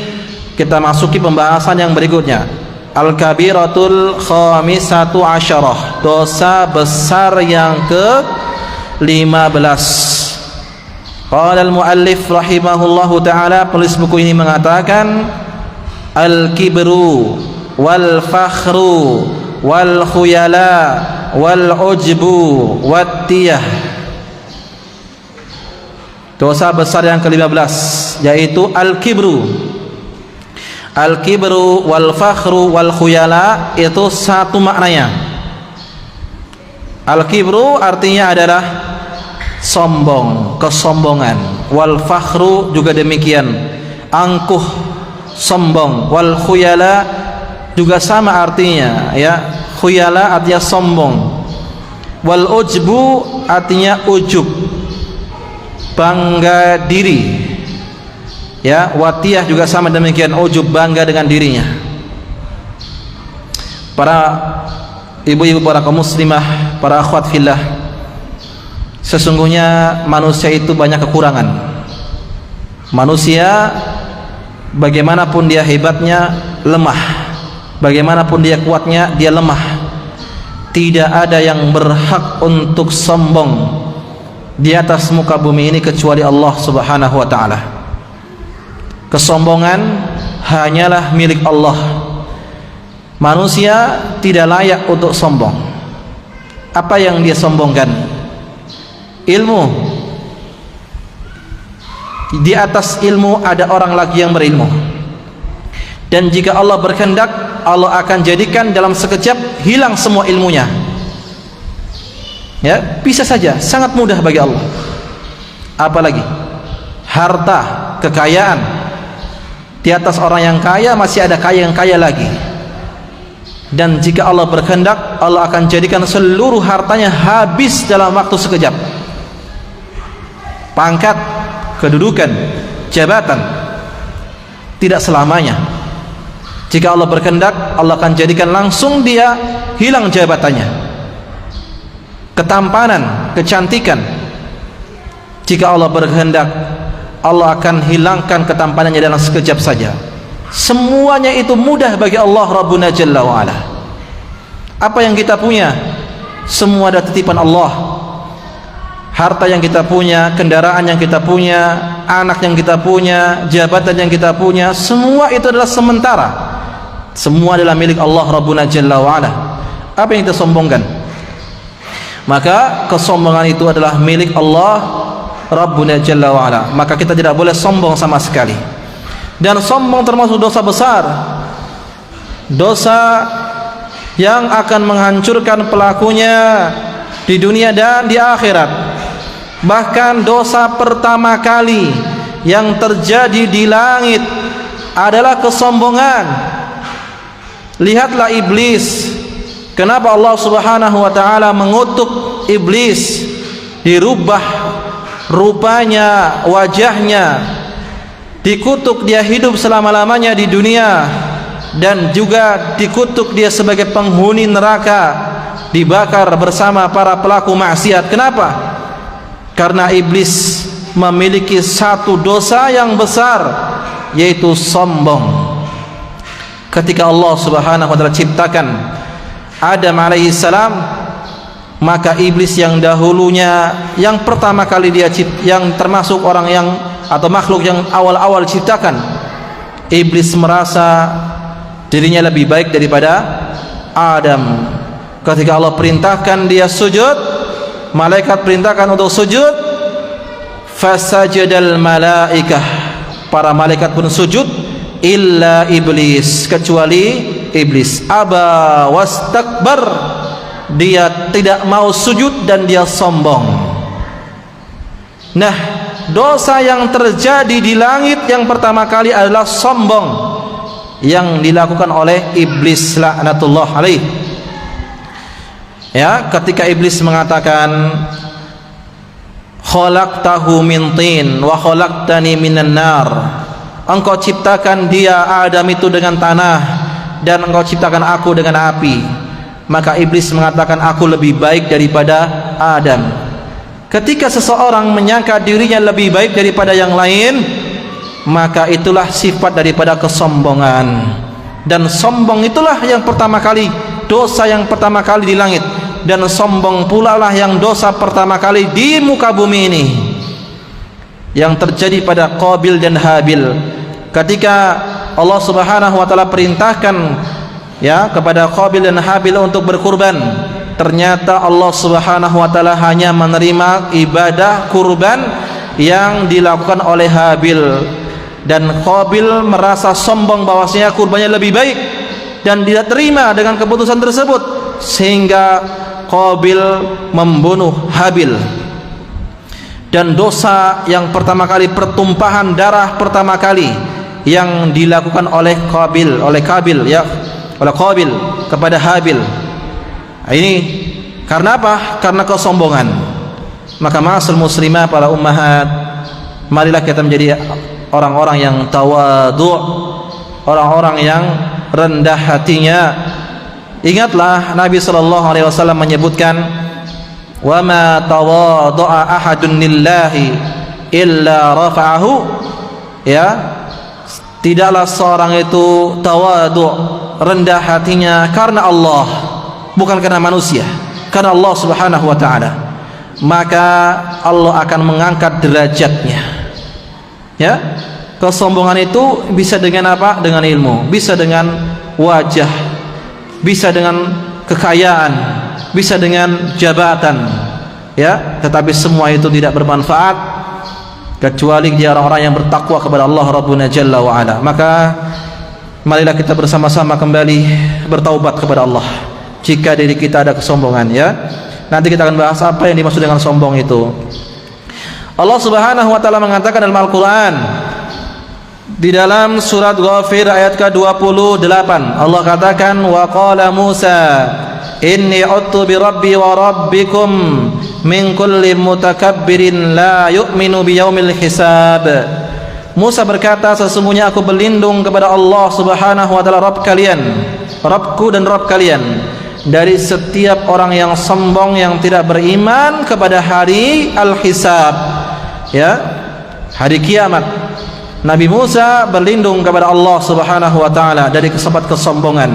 kita masuki pembahasan yang berikutnya. Al-kabiratul khamisatu asyarah, dosa besar yang ke-15. Qala al-muallif rahimahullahu taala, penulis buku ini mengatakan al-kibru wal fakhru wal khuyala wal ujbu wat tiyah. Dosa besar yang ke-15 yaitu al-kibru. Al-kibru wal fakhru wal khuyala itu satu maknanya. Al-kibru artinya adalah sombong, kesombongan. Wal fakhru juga demikian, angkuh, sombong. Wal khuyala juga sama artinya, khuyala artinya sombong. Wal ujbu artinya ujub, bangga diri. Watiyah juga sama demikian, ujub, bangga dengan dirinya. Para ibu-ibu, para kaum muslimah, para akhwat fillah, sesungguhnya manusia itu banyak kekurangan. Manusia bagaimanapun dia hebatnya lemah, bagaimanapun dia kuatnya dia lemah. Tidak ada yang berhak untuk sombong di atas muka bumi ini kecuali Allah Subhanahu wa taala. Kesombongan hanyalah milik Allah. Manusia tidak layak untuk sombong. Apa yang dia sombongkan? Ilmu. Di atas ilmu ada orang lagi yang berilmu. Dan jika Allah berkehendak, Allah akan jadikan dalam sekejap hilang semua ilmunya. Bisa saja, sangat mudah bagi Allah. Apalagi harta, kekayaan. Di atas orang yang kaya masih ada kaya yang kaya lagi. Dan jika Allah berkehendak, Allah akan jadikan seluruh hartanya habis dalam waktu sekejap. Pangkat, kedudukan, jabatan tidak selamanya. Jika Allah berkehendak, Allah akan jadikan langsung dia hilang jabatannya. Ketampanan, kecantikan, jika Allah berkehendak, Allah akan hilangkan ketampanannya dalam sekejap saja. Semuanya itu mudah bagi Allah Rabbuna Jalla wa'ala. Apa yang kita punya, semua ada titipan Allah. Harta yang kita punya, kendaraan yang kita punya, anak yang kita punya, jabatan yang kita punya, semua itu adalah sementara. Semua adalah milik Allah Rabbuna Jalla wa'ala. Apa yang kita sombongkan? Maka kesombongan itu adalah milik Allah Rabbuna Jalla wa'ala. Maka kita tidak boleh sombong sama sekali. Dan sombong termasuk dosa besar, dosa yang akan menghancurkan pelakunya di dunia dan di akhirat. Bahkan dosa pertama kali yang terjadi di langit adalah kesombongan. Lihatlah iblis. Kenapa Allah Subhanahu wa taala mengutuk iblis? Dirubah rupanya, wajahnya, dikutuk dia hidup selama-lamanya di dunia, dan juga dikutuk dia sebagai penghuni neraka, dibakar bersama para pelaku maksiat. Kenapa? Karena iblis memiliki satu dosa yang besar, yaitu sombong. ketika Allah Subhanahu wa taala ciptakan Adam alaihi salam, maka iblis yang dahulunya yang pertama kali yang termasuk orang yang atau makhluk yang awal-awal diciptakan, iblis merasa dirinya lebih baik daripada Adam. Ketika Allah perintahkan dia sujud, malaikat perintahkan untuk sujud, fasajadal malaikah, para malaikat pun sujud, illa iblis, kecuali iblis. Aba wastakbar, dia tidak mau sujud dan dia sombong. Nah, dosa yang terjadi di langit yang pertama kali adalah sombong yang dilakukan oleh iblis laknatullah alaih. Ya, ketika iblis mengatakan khalaqtahu min tin wa khalaqtani minan nar, engkau ciptakan dia Adam itu dengan tanah dan engkau ciptakan aku dengan api. Maka iblis mengatakan aku lebih baik daripada Adam. Ketika seseorang menyangka dirinya lebih baik daripada yang lain, maka itulah sifat daripada kesombongan. Dan sombong itulah yang pertama kali, dosa yang pertama kali di langit. Dan sombong pula lah yang dosa pertama kali di muka bumi ini, yang terjadi pada Qabil dan Habil. Ketika Allah Subhanahu wa taala perintahkan ya kepada Qabil dan Habil untuk berkurban, ternyata Allah Subhanahu wa taala hanya menerima ibadah kurban yang dilakukan oleh Habil, dan Qabil merasa sombong bahwasanya kurbannya lebih baik dan tidak terima dengan keputusan tersebut, sehingga Qabil membunuh Habil. Dan dosa yang pertama kali, pertumpahan darah pertama kali yang dilakukan oleh Qabil kepada Habil, ini karena apa? Karena kesombongan. Maka ma'asal muslimah, para ummahat, marilah kita menjadi orang-orang yang tawadhu', orang-orang yang rendah hatinya. Ingatlah Nabi sallallahu alaihi wasallam menyebutkan, wa ma tawadha'a ahadun lillahi illa rafa'ahu, ya, tidaklah seorang itu tawadhu', rendah hatinya karena Allah, bukan karena manusia, karena Allah Subhanahu wa taala, maka Allah akan mengangkat derajatnya. Ya, kesombongan itu bisa dengan apa? Dengan ilmu, bisa dengan wajah, bisa dengan kekayaan, bisa dengan jabatan, ya, tetapi semua itu tidak bermanfaat kecuali dia orang-orang yang bertakwa kepada Allah Rabbuna Jalla wa Ala. Maka marilah kita bersama-sama kembali bertaubat kepada Allah jika diri kita ada kesombongan, ya. Nanti kita akan bahas apa yang dimaksud dengan sombong itu. Allah Subhanahu wa taala mengatakan dalam Al-Qur'an di dalam surat Ghafir ayat ke-28, Allah katakan, wa qala Musa inni uttu bi rabbi wa rabbikum min kulli mutakabbirin la yu'minu bi yaumil hisab. Musa berkata, sesungguhnya aku berlindung kepada Allah Subhanahu wa taala, Rabb kalian, Rabbku dan Rabb kalian, dari setiap orang yang sombong yang tidak beriman kepada hari al-hisab, ya, hari kiamat. Nabi Musa berlindung kepada Allah Subhanahu wa taala dari sifat kesombongan,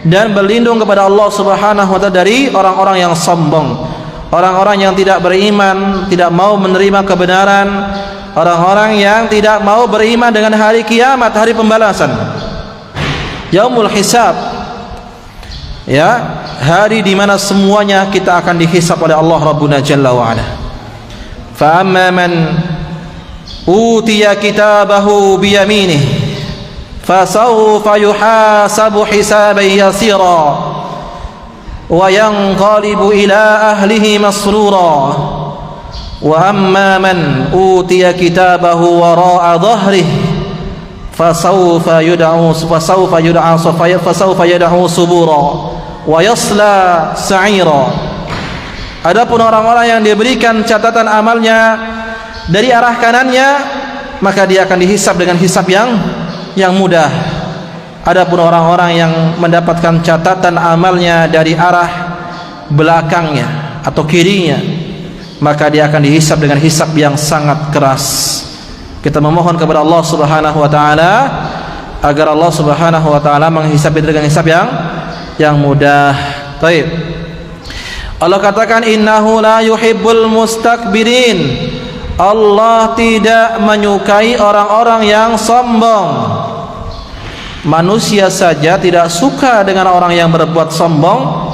dan berlindung kepada Allah Subhanahu wa taala dari orang-orang yang sombong, orang-orang yang tidak beriman, tidak mau menerima kebenaran, orang-orang yang tidak mau beriman dengan hari kiamat, hari pembalasan, yaumul hisab, ya, hari di mana semuanya kita akan dihisab oleh Allah Rabbuna Jalla wa Ala. Fa amma man utiya kitabahu biyaminih fasawfa yuhasabu hisaban yasira wa yanqalibu ila ahlihi masrura wa amma man utiya kitabahu wara'a dhahrihi fasawfa yud'u subura wa yasla sa'ira. Adapun orang-orang yang diberikan catatan amalnya dari arah kanannya, maka dia akan dihisab dengan hisab yang mudah. Adapun orang-orang yang mendapatkan catatan amalnya dari arah belakangnya atau kirinya, maka dia akan dihisab dengan hisab yang sangat keras. Kita memohon kepada Allah Subhanahu wa taala agar Allah Subhanahu wa taala menghisab dengan hisab yang mudah. Baik. Allah katakan innahu la yuhibbul mustakbirin. Allah tidak menyukai orang-orang yang sombong. Manusia saja tidak suka dengan orang yang berbuat sombong,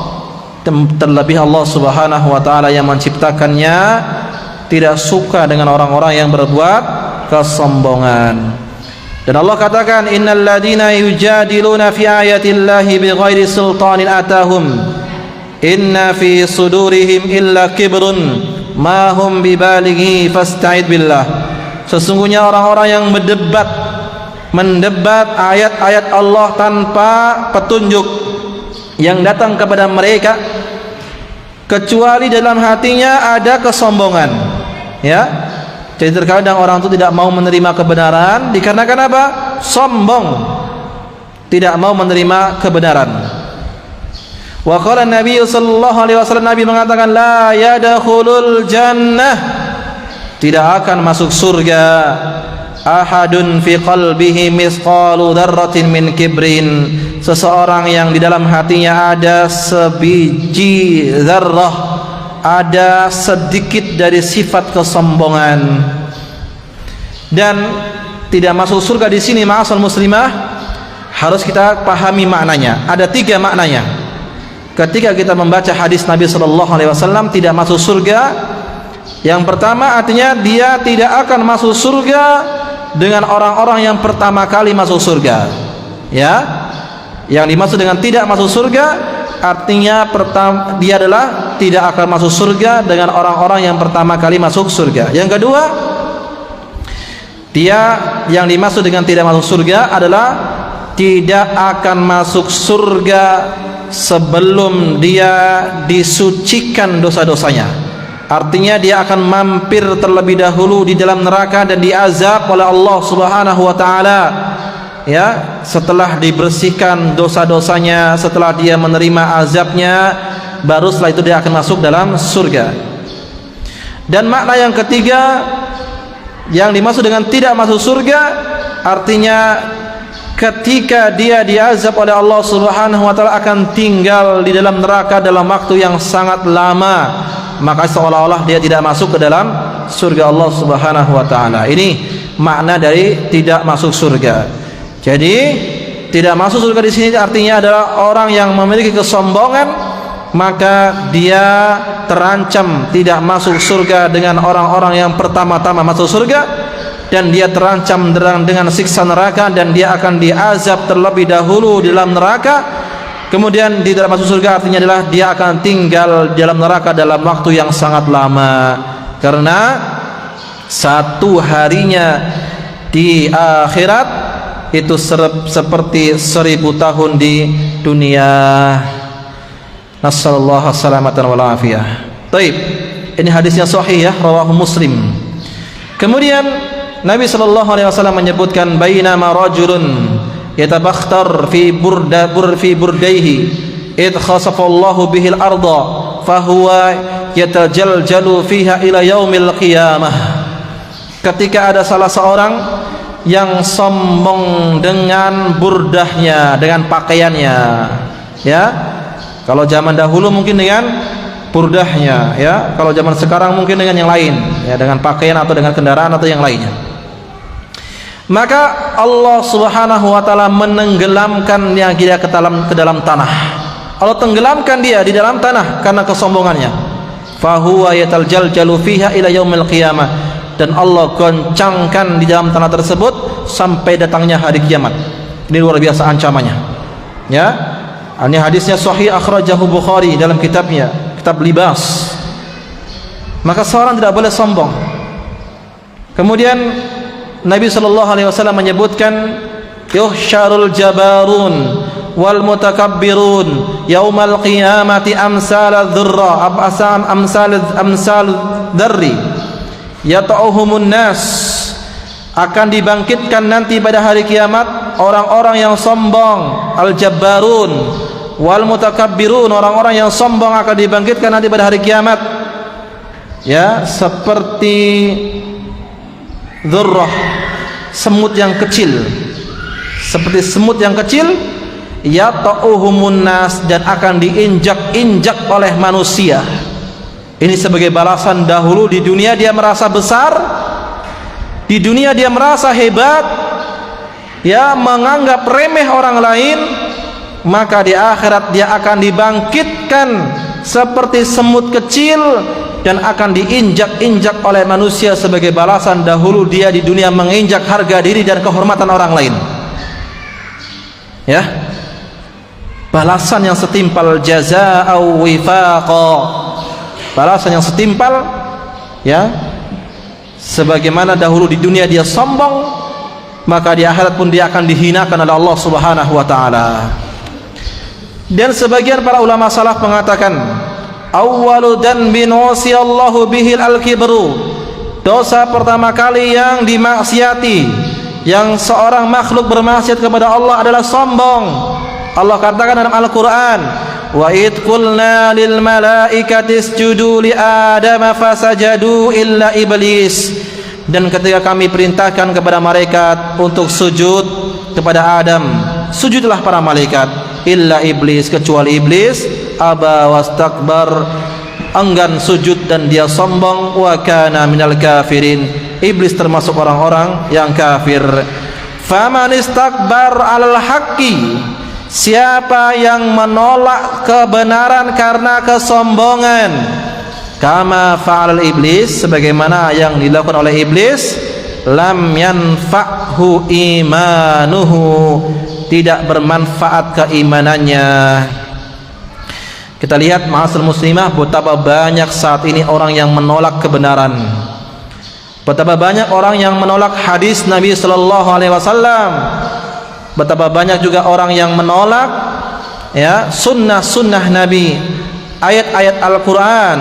terlebih Allah Subhanahu wa taala yang menciptakannya tidak suka dengan orang-orang yang berbuat kesombongan. Dan Allah katakan innal ladina yujadiluna fi ayatillahi bighairi sultanin atahum inna fi sudurihim illa kibrun ma hum bibalighi fasta'id billah. Sesungguhnya orang-orang yang mendebat ayat-ayat Allah tanpa petunjuk yang datang kepada mereka, kecuali dalam hatinya ada kesombongan, ya. Jadi terkadang orang itu tidak mau menerima kebenaran dikarenakan apa? Sombong, tidak mau menerima kebenaran. Wa qala Nabi sallallahu alaihi wasallam, Nabi mengatakan la yadkhulul jannah, tidak akan masuk surga ahadun fi qalbihi misqalu dzarratin min kibrin, seseorang yang di dalam hatinya ada sebiji zarrah, ada sedikit dari sifat kesombongan. Dan tidak masuk surga di sini ma'asal muslimah harus kita pahami maknanya. Ada 3 maknanya. Ketika kita membaca hadis Nabi sallallahu alaihi wasallam tidak masuk surga, yang pertama artinya dia tidak akan masuk surga dengan orang-orang yang pertama kali masuk surga, ya. Yang dimaksud dengan tidak masuk surga artinya dia adalah tidak akan masuk surga dengan orang-orang yang pertama kali masuk surga. Yang kedua, dia yang dimaksud dengan tidak masuk surga adalah tidak akan masuk surga sebelum dia disucikan dosa-dosanya. Artinya dia akan mampir terlebih dahulu di dalam neraka dan diazab oleh Allah Subhanahu wa taala, ya. Setelah dibersihkan dosa-dosanya, setelah dia menerima azabnya, baru setelah itu dia akan masuk dalam surga. Dan makna yang ketiga yang dimaksud dengan tidak masuk surga artinya ketika dia diazab oleh Allah Subhanahu wa taala akan tinggal di dalam neraka dalam waktu yang sangat lama, maka seolah-olah dia tidak masuk ke dalam surga Allah Subhanahu wa taala. Ini makna dari tidak masuk surga. Jadi tidak masuk surga di sini artinya adalah orang yang memiliki kesombongan, maka dia terancam tidak masuk surga dengan orang-orang yang pertama-tama masuk surga, dan dia terancam dengan siksa neraka, dan dia akan diazab terlebih dahulu di dalam neraka. Kemudian tidak masuk surga artinya adalah dia akan tinggal di dalam neraka dalam waktu yang sangat lama, karena satu harinya di akhirat itu seperti 1000 tahun di dunia. Nasallallahu salamatan wal afiyah. Baik, ini hadisnya sahih ya, rawahu Muslim. Kemudian Nabi sallallahu alaihi wasallam menyebutkan bainama rajulun yatabakhtar fi burdaihi id khasafallahu bihil arda fahuwa yatajaljalu fiha ila yaumil qiyamah. Ketika ada salah seorang yang sombong dengan burdahnya, dengan pakaiannya, ya. Kalau zaman dahulu mungkin dengan burdahnya, ya. Kalau zaman sekarang mungkin dengan yang lain, ya, dengan pakaian atau dengan kendaraan atau yang lainnya. Maka Allah Subhanahu wa taala menenggelamkan dia ke dalam tanah. Allah tenggelamkan dia di dalam tanah karena kesombongannya. Fahuwa yataljaljalu fiha ila yaumil qiyamah, dan Allah goncangkan di dalam tanah tersebut sampai datangnya hari kiamat. Ini luar biasa ancamannya, ya. Ini hadisnya sahih, akhrajahu Bukhari dalam kitabnya, kitab libas. Maka seorang tidak boleh sombong. Kemudian Nabi sallallahu alaihi wasallam menyebutkan yuhsyarul jabarun wal mutakabbirun yaumal qiyamati amsal dzurra amsal dzarri yata'uhumun nas. Akan dibangkitkan nanti pada hari kiamat orang-orang yang sombong, al-jabbarun wal mutakabbirun, orang-orang yang sombong akan dibangkitkan nanti pada hari kiamat, ya, seperti dzurrah, semut yang kecil, seperti semut yang kecil, yata'uhumun nas, dan akan diinjak-injak oleh manusia. Ini sebagai balasan dahulu di dunia dia merasa besar, di dunia dia merasa hebat, ya, menganggap remeh orang lain, maka di akhirat dia akan dibangkitkan seperti semut kecil dan akan diinjak-injak oleh manusia sebagai balasan dahulu dia di dunia menginjak harga diri dan kehormatan orang lain. Ya, balasan yang setimpal, jazaa'u wifaqa, balasan yang setimpal, ya, sebagaimana dahulu di dunia dia sombong, maka di akhirat pun dia akan dihinakan oleh Allah Subhanahu wa taala. Dan sebagian para ulama salaf mengatakan, awwalu dhanbin wasiyallahu bihil al-kibru, dosa pertama kali yang dimaksiati, yang seorang makhluk bermaksiat kepada Allah adalah sombong. Allah katakan dalam Al-Quran, wa id qulna lil malaikati isjudu li adama fasajadu illa iblis, dan ketika kami perintahkan kepada malaikat untuk sujud kepada Adam, sujudlah para malaikat, illa iblis, kecuali iblis, aba wastakbar, enggan sujud dan dia sombong, wa kana minal kafirin, iblis termasuk orang-orang yang kafir. Faman istakbar alal haqqi, siapa yang menolak kebenaran karena kesombongan, kama fa'al iblis, sebagaimana yang dilakukan oleh iblis, lam yanfa'hu imanuhu, tidak bermanfaat keimanannya. Kita lihat ma'asyiral muslimah, betapa banyak saat ini orang yang menolak kebenaran, betapa banyak orang yang menolak hadis Nabi sallallahu alaihi wasallam, betapa banyak juga orang yang menolak, ya, sunnah-sunnah Nabi, ayat-ayat Al-Quran,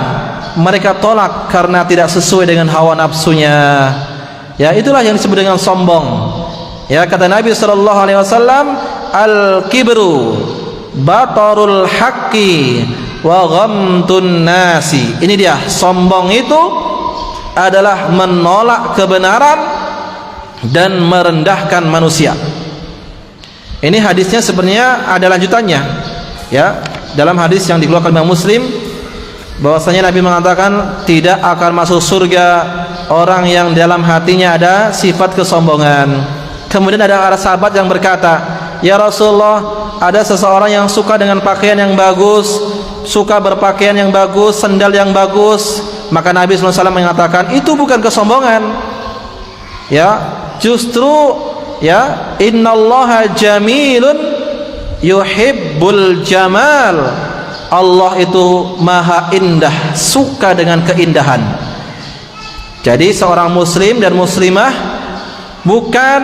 mereka tolak karena tidak sesuai dengan hawa nafsunya. Ya, itulah yang disebut dengan sombong. Ya, kata Nabi sallallahu alaihi wasallam, al-kibru batarul haqqi wa ghamtun nasi. Ini dia, sombong itu adalah menolak kebenaran dan merendahkan manusia. Ini hadisnya sebenarnya ada lanjutannya, ya. Dalam hadis yang dikeluarkan Imam Muslim, bahwasanya Nabi mengatakan tidak akan masuk surga orang yang dalam hatinya ada sifat kesombongan. Kemudian ada sahabat yang berkata, ya Rasulullah, ada seseorang yang suka dengan pakaian yang bagus, suka berpakaian yang bagus, sendal yang bagus. Maka Nabi SAW mengatakan, itu bukan kesombongan, ya, justru, ya, innallaha jamilun yuhibbul jamal, Allah itu maha indah, suka dengan keindahan. Jadi seorang muslim dan muslimah bukan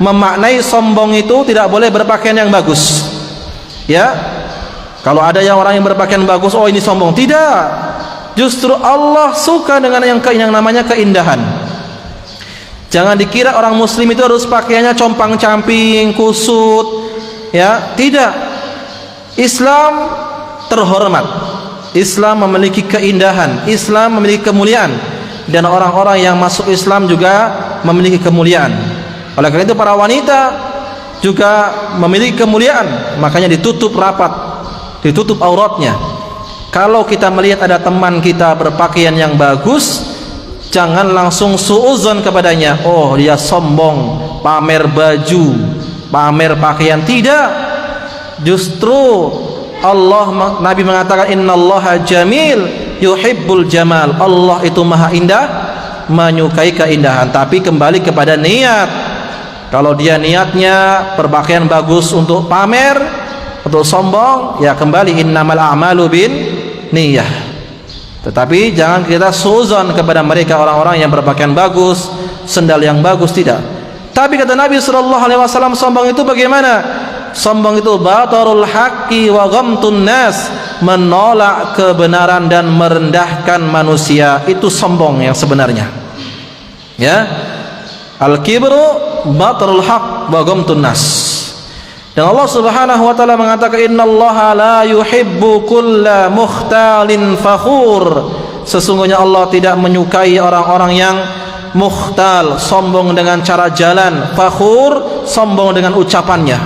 memaknai sombong itu tidak boleh berpakaian yang bagus, ya. Kalau ada yang orang yang berpakaian bagus, oh ini sombong, tidak. Justru Allah suka dengan yang namanya keindahan. Jangan dikira orang muslim itu harus pakaiannya compang-camping, kusut, ya, tidak. Islam terhormat, Islam memiliki keindahan, Islam memiliki kemuliaan, dan orang-orang yang masuk Islam juga memiliki kemuliaan. Oleh karena itu para wanita juga memiliki kemuliaan, makanya ditutup rapat, ditutup auratnya. Kalau kita melihat ada teman kita berpakaian yang bagus, jangan langsung suudzon kepadanya, oh dia sombong, pamer baju, pamer pakaian. Tidak, justru Allah, Nabi mengatakan, innallaha jamil yuhibbul jamal, Allah itu maha indah, menyukai keindahan. Tapi kembali kepada niat. Kalau dia niatnya berpakaian bagus untuk pamer, untuk sombong, ya kembali innamal a'malu bin niyah. Tetapi jangan kita suudzon kepada mereka, orang-orang yang berpakaian bagus, sendal yang bagus, tidak. Tapi kata Nabi SAW, sombong itu bagaimana? Sombong itu batarul haqqi wa ghamtun nas, menolak kebenaran dan merendahkan manusia. Itu sombong yang sebenarnya, ya. Al-kibru batarul haqq wa ghamtun nas. Dan Allah Subhanahu wa taala mengatakan, innallaha la yuhibbu kulla mukhtalin fakhur, sesungguhnya Allah tidak menyukai orang-orang yang mukhtal, sombong dengan cara jalan, fakhur, sombong dengan ucapannya.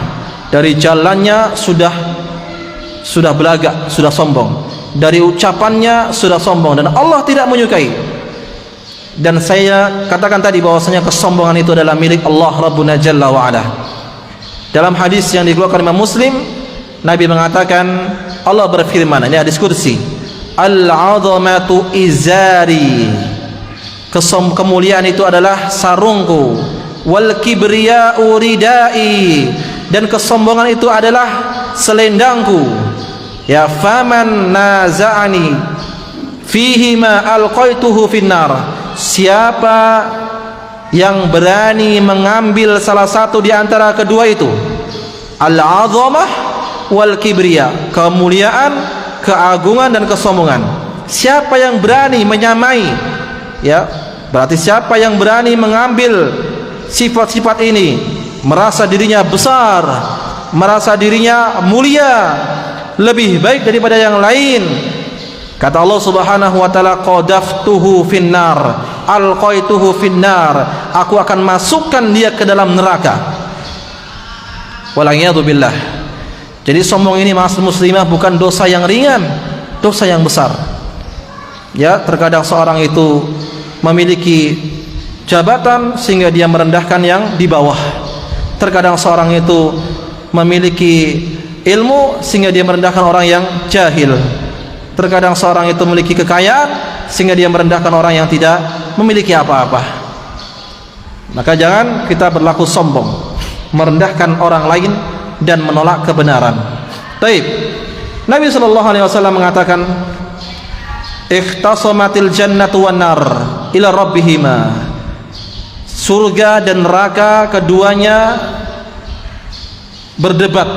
Dari jalannya sudah belagak, sudah sombong. Dari ucapannya sudah sombong, dan Allah tidak menyukai. Dan saya katakan tadi bahwasanya kesombongan itu adalah milik Allah Rabbuna Jalla wa Ala. Dalam hadis yang dikeluarkan Imam Muslim, Nabi mengatakan, Allah berfirman, ini hadis kursi, al-'azamatu izari, kemuliaan itu adalah sarungku, wal kibriya'u ridai, dan kesombongan itu adalah selendangku. Ya, faman naza'ani fihi ma alqaituhu finnar, siapa yang berani mengambil salah satu di antara kedua itu, al-'azamah wal kibriya, kemuliaan, keagungan dan kesombongan, siapa yang berani menyamai, ya, berarti siapa yang berani mengambil sifat-sifat ini, merasa dirinya besar, merasa dirinya mulia, lebih baik daripada yang lain, kata Allah Subhanahu wa taala, qadaftuhu finnar, alqaituhu finnar, aku akan masukkan dia ke dalam neraka. Wal'iyadu billah. Jadi sombong ini, ma'asyiral muslimah, bukan dosa yang ringan, dosa yang besar. Ya, terkadang seorang itu memiliki jabatan sehingga dia merendahkan yang di bawah. Terkadang seorang itu memiliki ilmu sehingga dia merendahkan orang yang jahil. Terkadang seorang itu memiliki kekayaan sehingga dia merendahkan orang yang tidak memiliki apa-apa. Maka jangan kita berlaku sombong, merendahkan orang lain dan menolak kebenaran. Taib. Nabi SAW mengatakan, ikhtasamatil jannatu wan nar ila rabbihima, surga dan neraka keduanya berdebat,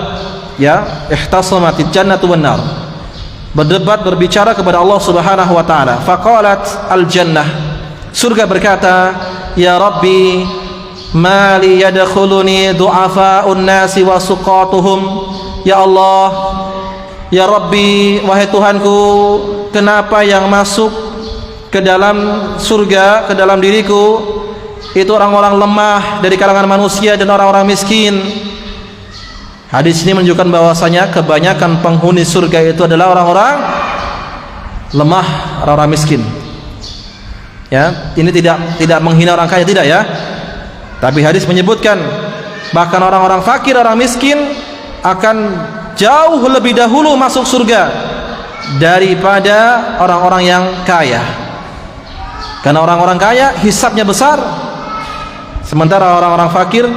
ya, ihtasamatil jannatu wan nar, berdebat, berbicara kepada Allah Subhanahu wa taala. Faqalat al jannah, surga berkata, ya Rabbi, mali yadkhuluni du'afa'un nasi wa suqatuhum, ya Allah, ya Rabbi, wahai Tuhanku, kenapa yang masuk ke dalam surga, ke dalam diriku itu orang-orang lemah dari kalangan manusia dan orang-orang miskin. Hadis ini menunjukkan bahwasanya kebanyakan penghuni surga itu adalah orang-orang lemah, orang-orang miskin. Ya, ini tidak menghina orang kaya, tidak ya. Tapi hadis menyebutkan bahkan orang-orang fakir, orang miskin akan jauh lebih dahulu masuk surga daripada orang-orang yang kaya. Karena orang-orang kaya hisabnya besar, sementara orang-orang fakir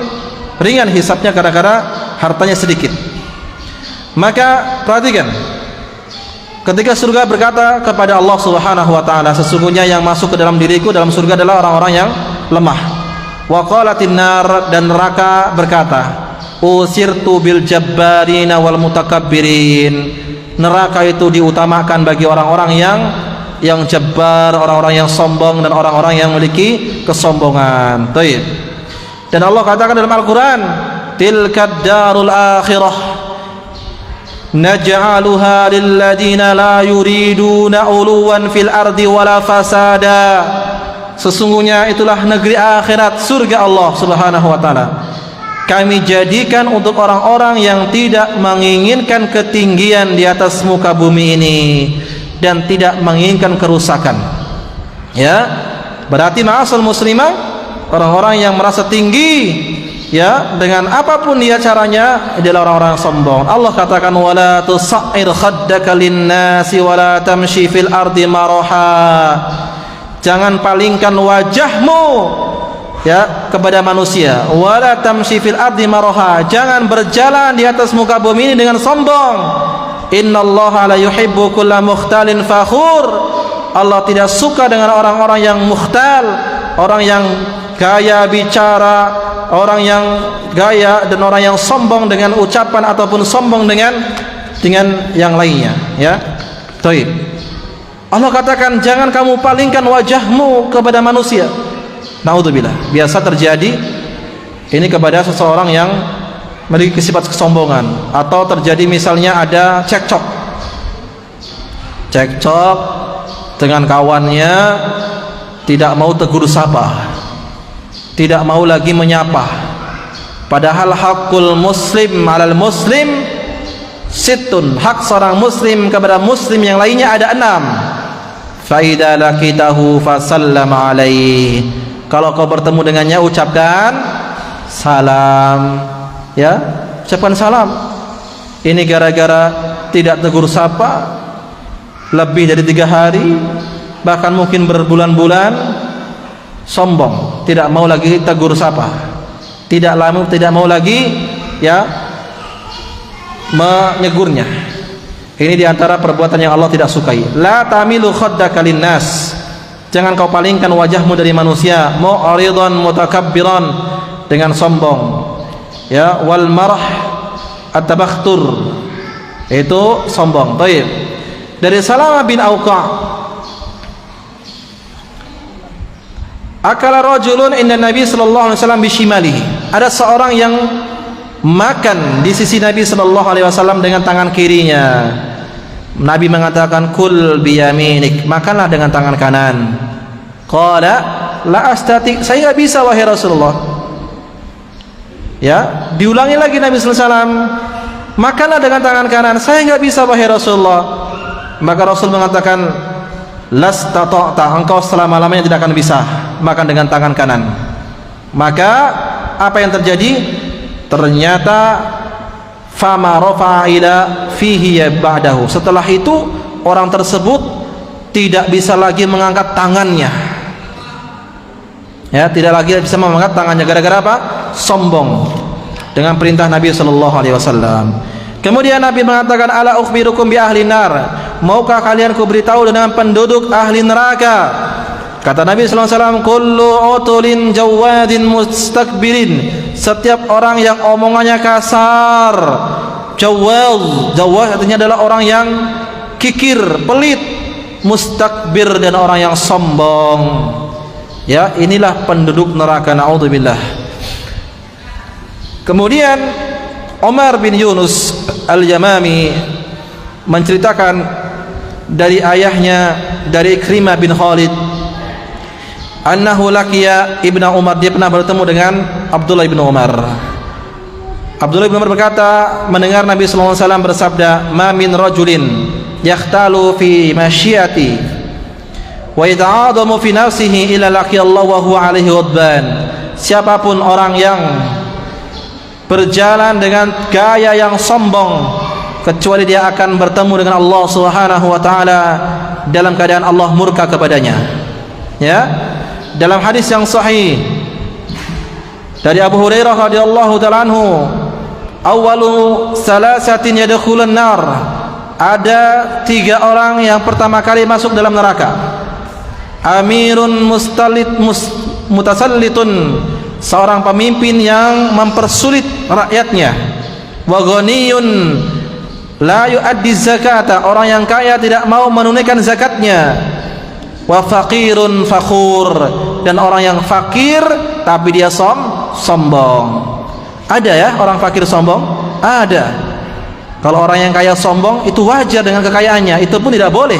ringan hisabnya karena hartanya sedikit. Maka perhatikan, ketika surga berkata kepada Allah Subhanahu wa taala, sesungguhnya yang masuk ke dalam diriku dalam surga adalah orang-orang yang lemah. Wa qalatin nar, dan neraka berkata, usirtu bil jabbarina wal mutakabbirin, neraka itu diutamakan bagi orang-orang yang jabbar, orang-orang yang sombong dan orang-orang yang memiliki kesombongan. Baik. Dan Allah katakan dalam Al-Qur'an, tilkad darul akhirah naj'aluha lil ladina la yuriduna uluwan fil ardi wala fasada, sesungguhnya itulah negeri akhirat, surga Allah Subhanahu wa taala, kami jadikan untuk orang-orang yang tidak menginginkan ketinggian di atas muka bumi ini dan tidak menginginkan kerusakan. Ya, berarti ma'asal muslimah, orang-orang yang merasa tinggi, ya, dengan apapun dia caranya, adalah orang-orang sombong. Allah katakan, wala tusa'ir khaddaka lin-nasi wala tamshi fil ardi maraha, jangan palingkan wajahmu, ya, kepada manusia, wala tamshi fil ardi maraha, jangan berjalan di atas muka bumi ini dengan sombong. Innallaha la yuhibbu kulla mukhtalin fakhur, Allah tidak suka dengan orang-orang yang mukhtal, orang yang gaya bicara, orang yang gaya dan orang yang sombong dengan ucapan ataupun sombong dengan yang lainnya, ya. Baik. Allah katakan, jangan kamu palingkan wajahmu kepada manusia. Naudzubillah, biasa terjadi ini kepada seseorang yang memiliki sifat kesombongan, atau terjadi misalnya ada cekcok dengan kawannya, tidak mau tegur sapa, tidak mau lagi menyapa, padahal hakul muslim alal muslim sittun, hak seorang muslim kepada muslim yang lainnya ada 6. Fa idza laqitahu fasallam alaihi, kalau kau bertemu dengannya ucapkan salam, ya, ucapkan salam. Ini gara-gara tidak tegur sapa lebih dari 3 hari, bahkan mungkin berbulan-bulan, sombong, tidak mau lagi tegur sapa, tidak mau lagi, ya, menyegurnya. Ini diantara perbuatan yang Allah tidak sukai. La tamilu khaddaka linnas, jangan kau palingkan wajahmu dari manusia. Mu'ridan mutakabbiran, dengan sombong, ya. Wal marah at-tabakhtur, itu sombong. Baik. Dari Salamah bin Auqa', akala rajulun inda Nabi sallallahu alaihi wasallam bishimalihi, ada seorang yang makan di sisi Nabi sallallahu alaihi wasallam dengan tangan kirinya. Nabi mengatakan kul biyaminik, makanlah dengan tangan kanan. Qala la astati, saya enggak bisa wahai Rasulullah. Ya, diulangi lagi Nabi sallallahu alaihi wasallam, makanlah dengan tangan kanan, saya enggak bisa wahai Rasulullah. Maka Rasul mengatakan lastata'ta, engkau selama-lamanya tidak akan bisa makan dengan tangan kanan. Maka apa yang terjadi? Ternyata fama rafa'a ila fihi ba'dahu, setelah itu orang tersebut tidak bisa lagi mengangkat tangannya, ya, tidak lagi bisa mengangkat tangannya. Gara-gara apa? Sombong dengan perintah Nabi sallallahu alaihi wasallam. Kemudian Nabi mengatakan ala ukhbirukum bi ahli nar, maukah kalian ku beritahu dengan penduduk ahli neraka? Kata Nabi sallallahu alaihi wasallam, kullu utulin jawadin mustakbirin, setiap orang yang omongannya kasar. Jawad artinya adalah orang yang kikir, pelit. Mustakbir, dan orang yang sombong. Ya, inilah penduduk neraka, naudzubillah. Kemudian Umar bin Yunus al-Yamami menceritakan dari ayahnya, dari Ikrimah bin Khalid, annahu laqiya Ibnu Umar, dia pernah bertemu dengan Abdullah bin Umar. Abdullah bin Umar berkata, mendengar Nabi sallallahu alaihi wasallam bersabda, ma min rajulin yakhtalu fi masyiati wa yata'adamu fi nafsihi illa laqiyallahu wa huwa alaihi ghadban. Siapapun orang yang berjalan dengan gaya yang sombong, kecuali dia akan bertemu dengan Allah Subhanahu wa taala dalam keadaan Allah murka kepadanya. Ya, dalam hadis yang sahih dari Abu Hurairah radhiyallahu taala anhu, awwalu salasatin yadkhulun nar, ada 3 orang yang pertama kali masuk dalam neraka. Amirun mutasallitun, seorang pemimpin yang mempersulit rakyatnya. Wa ghaniyun la yuaddi zakata, orang yang kaya tidak mau menunaikan zakatnya. Wa faqirun fakhur, dan orang yang fakir tapi dia sombong. Ada ya orang fakir sombong? Ada. Kalau orang yang kaya sombong itu wajar dengan kekayaannya, itu pun tidak boleh.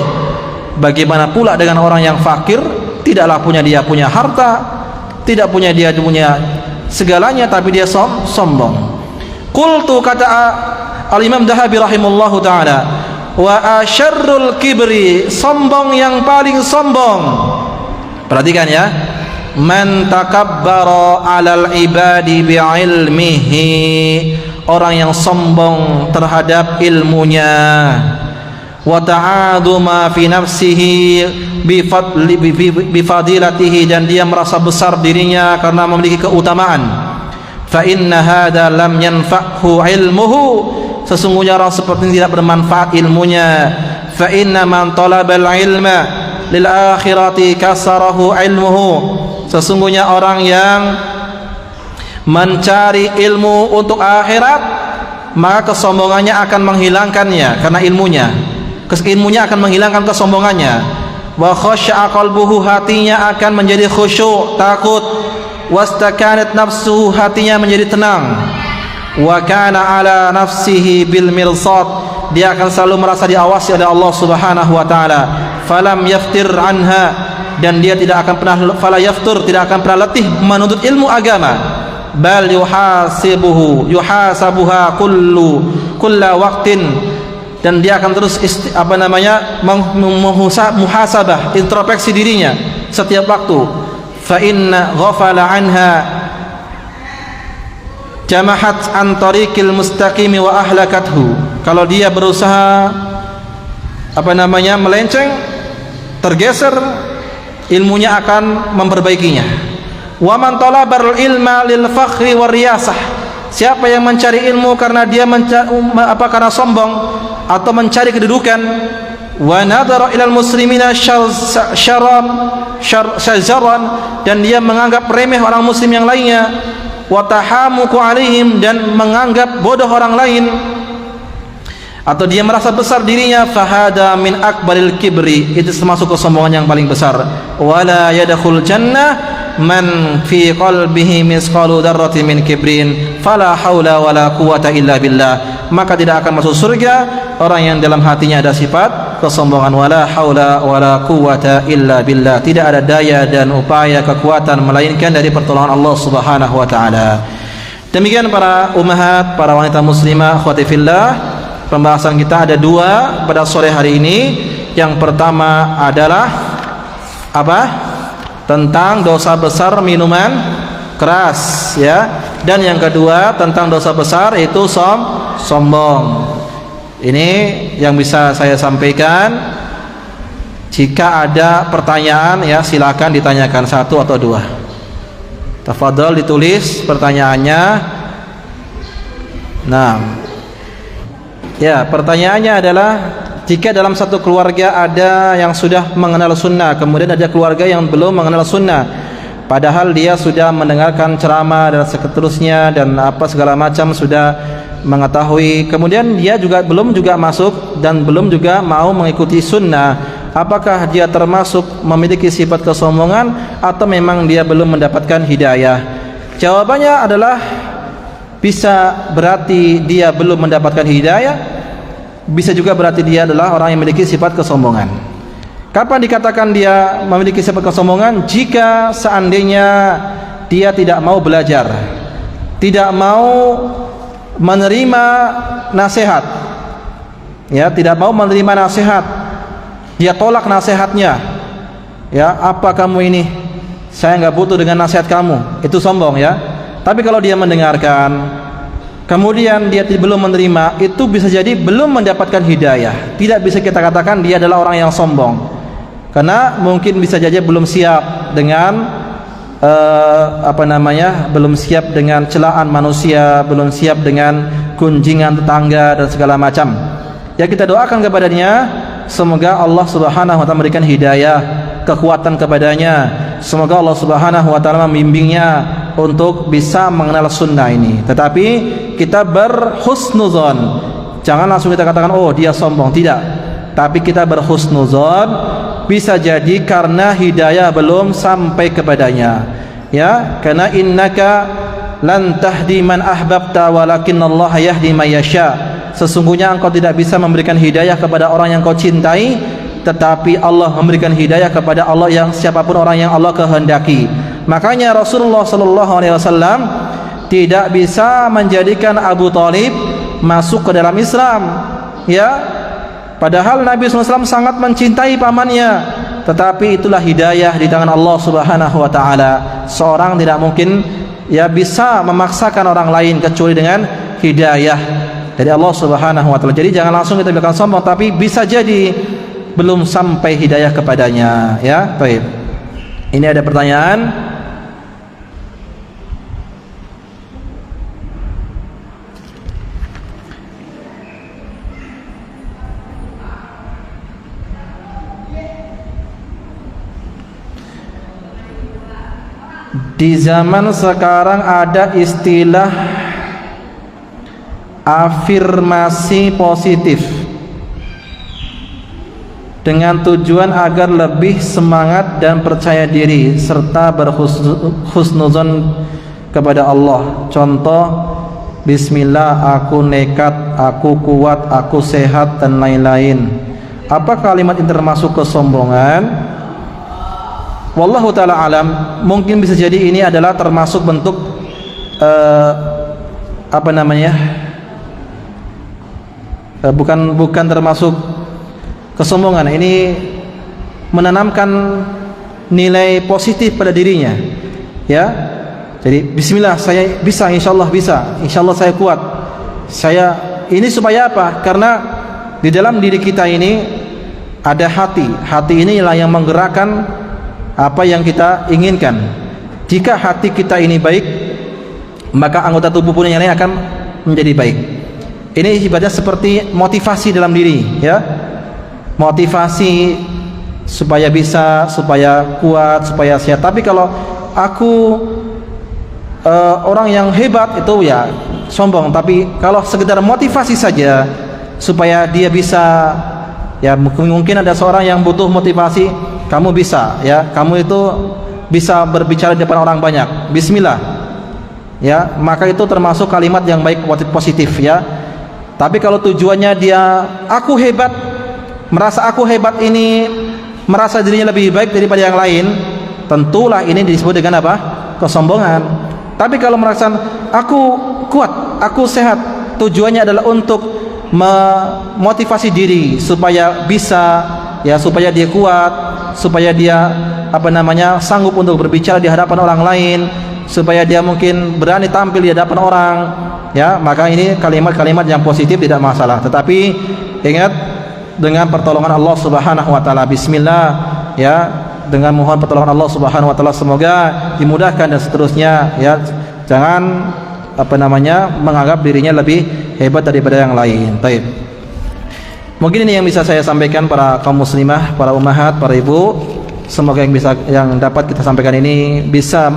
Bagaimana pula dengan orang yang fakir, tidaklah punya harta, tidak punya segalanya, tapi dia sombong. Qultu, kata Al-Imam Dahabi rahimahullahu ta'ala, wa asyarrul kibri, sombong yang paling sombong. Perhatikan ya, man takabbara 'alal ibadi bi'ilmihi, orang yang sombong terhadap ilmunya. Wa ta'aduma fi nafsihi bifadilatihi, dan dia merasa besar dirinya karena memiliki keutamaan. Fa inna hadza lam yanfa'hu ilmuhu, sesungguhnya orang seperti ini tidak bermanfaat ilmunya. Fa inna man talabal ilma lil akhirati kasarahu ilmuhu, sesungguhnya orang yang mencari ilmu untuk akhirat, maka kesombongannya akan menghilangkannya, karena ilmunya akan menghilangkan kesombongannya. Wa khasya'a qalbuhu, hatinya akan menjadi khusyuk, takut. Wastakanat nafsuhu, hatinya menjadi tenang. Wa kana ala nafsihi bil mirsad, dia akan selalu merasa diawasi oleh Allah Subhanahu wa taala. Falam yaftir anha, dan dia tidak akan pernah fala yaftur, tidak akan pernah letih menuntut ilmu agama. Bal yuhasabuha kulla waqtin, dan dia akan terus muhasabah, introspeksi dirinya setiap waktu. Fa inna ghafala anha jamahat an tariqil mustaqimi wa ahlakathu. Kalau dia berusaha melenceng, tergeser, ilmunya akan memperbaikinya. Wa man talabal ilma lil fakhri war riyasah. Siapa yang mencari ilmu karena dia karena sombong atau mencari kedudukan, wa nadara ilal muslimina syazaran, dan dia menganggap remeh orang muslim yang lainnya, wa tahamuku alaihim, dan menganggap bodoh orang lain, atau dia merasa besar dirinya, fahada min akbaril kibri, itu termasuk kesombongan yang paling besar. Wala yadkhul jannah man fi qalbihi misqalu dzarratin min kibrin fala haula wala quwata illa billah. Maka tidak akan masuk surga orang yang dalam hatinya ada sifat kesombongan. Wala haula wala quwata illa billah, tidak ada daya dan upaya kekuatan melainkan dari pertolongan Allah Subhanahu wa taala. Demikian para ummahat, para wanita muslimah, akhwati fillah, pembahasan kita ada dua pada sore hari ini. Yang pertama adalah tentang dosa besar minuman keras, ya. Dan yang kedua tentang dosa besar itu sombong. Ini yang bisa saya sampaikan. Jika ada pertanyaan, ya silakan ditanyakan, satu atau dua. Tafadhol ditulis pertanyaannya. Nah, ya, pertanyaannya adalah, jika dalam satu keluarga ada yang sudah mengenal sunnah, kemudian ada keluarga yang belum mengenal sunnah, padahal dia sudah mendengarkan ceramah dan seterusnya dan segala macam sudah mengetahui, kemudian dia belum masuk dan belum juga mau mengikuti sunnah, apakah dia termasuk memiliki sifat kesombongan atau memang dia belum mendapatkan hidayah? Jawabannya adalah bisa berarti dia belum mendapatkan hidayah, bisa juga berarti dia adalah orang yang memiliki sifat kesombongan. Kapan dikatakan dia memiliki sifat kesombongan? Jika seandainya dia tidak mau belajar, tidak mau menerima nasihat, ya, tidak mau menerima nasihat, dia tolak nasihatnya, ya, apa kamu ini, saya nggak butuh dengan nasihat kamu, itu sombong, ya. Tapi kalau dia mendengarkan, kemudian dia belum menerima, itu bisa jadi belum mendapatkan hidayah. Tidak bisa kita katakan dia adalah orang yang sombong, karena mungkin bisa jadi belum siap dengan belum siap dengan celaan manusia, belum siap dengan gunjingan tetangga dan segala macam. Ya, kita doakan kepadanya, semoga Allah Subhanahu wa taala memberikan hidayah, kekuatan kepadanya. Semoga Allah Subhanahu wa taala membimbingnya untuk bisa mengenal sunnah ini. Tetapi kita berhusnuzon, jangan langsung kita katakan oh dia sombong, tidak. Tapi kita berhusnuzon, bisa jadi karena hidayah belum sampai kepadanya, ya. Karena innaka lan tahdi man ahbabta walakinnallaha yahdi may yasha. Sesungguhnya engkau tidak bisa memberikan hidayah kepada orang yang kau cintai, tetapi Allah memberikan hidayah kepada Allah yang siapapun orang yang Allah kehendaki. Makanya Rasulullah sallallahu alaihi wasallam tidak bisa menjadikan Abu Thalib masuk ke dalam Islam, ya. Padahal Nabi SAW sangat mencintai pamannya, tetapi itulah hidayah di tangan Allah Subhanahu wa taala. Seorang tidak mungkin ya bisa memaksakan orang lain kecuali dengan hidayah dari Allah Subhanahu wa taala. Jadi jangan langsung kita bilang sombong, tapi bisa jadi belum sampai hidayah kepadanya, ya. Baik. Ini ada pertanyaan. Di zaman sekarang ada istilah afirmasi positif dengan tujuan agar lebih semangat dan percaya diri serta berhusnuzon kepada Allah. Contoh, bismillah, aku nekat, aku kuat, aku sehat, dan lain-lain. Apa kalimat ini termasuk kesombongan? wallahu taala alam, mungkin bisa jadi ini adalah termasuk bentuk bukan termasuk kesombongan. Ini menanamkan nilai positif pada dirinya, ya. Jadi bismillah, saya bisa, insyaallah bisa, insyaallah saya kuat. Saya ini supaya apa? Karena di dalam diri kita ini ada hati. Hati inilah yang menggerakkan apa yang kita inginkan. Jika hati kita ini baik, maka anggota tubuh pun yang lain akan menjadi baik. Ini ibadah seperti motivasi dalam diri, ya. Motivasi supaya bisa, supaya kuat, supaya sehat. Tapi kalau aku orang yang hebat, itu ya sombong. Tapi kalau sekedar motivasi saja supaya dia bisa, ya mungkin ada seorang yang butuh motivasi, kamu bisa, ya, kamu itu bisa berbicara di depan orang banyak, bismillah, ya, maka itu termasuk kalimat yang baik, positif, ya. Tapi kalau tujuannya dia aku hebat, merasa aku hebat ini, merasa dirinya lebih baik daripada yang lain, tentulah ini disebut dengan apa? Kesombongan. Tapi kalau merasa aku kuat, aku sehat, tujuannya adalah untuk memotivasi diri supaya bisa, ya, supaya dia kuat, supaya dia sanggup untuk berbicara di hadapan orang lain, supaya dia mungkin berani tampil di hadapan orang, ya, maka ini kalimat-kalimat yang positif, tidak masalah. Tetapi ingat, dengan pertolongan Allah Subhanahu wa taala, bismillah, ya, dengan mohon pertolongan Allah Subhanahu wa taala, semoga dimudahkan dan seterusnya, ya. Jangan menganggap dirinya lebih hebat daripada yang lain. Baik. Mungkin ini yang bisa saya sampaikan para kaum muslimah, para ummahat, para ibu. Semoga yang dapat kita sampaikan ini bisa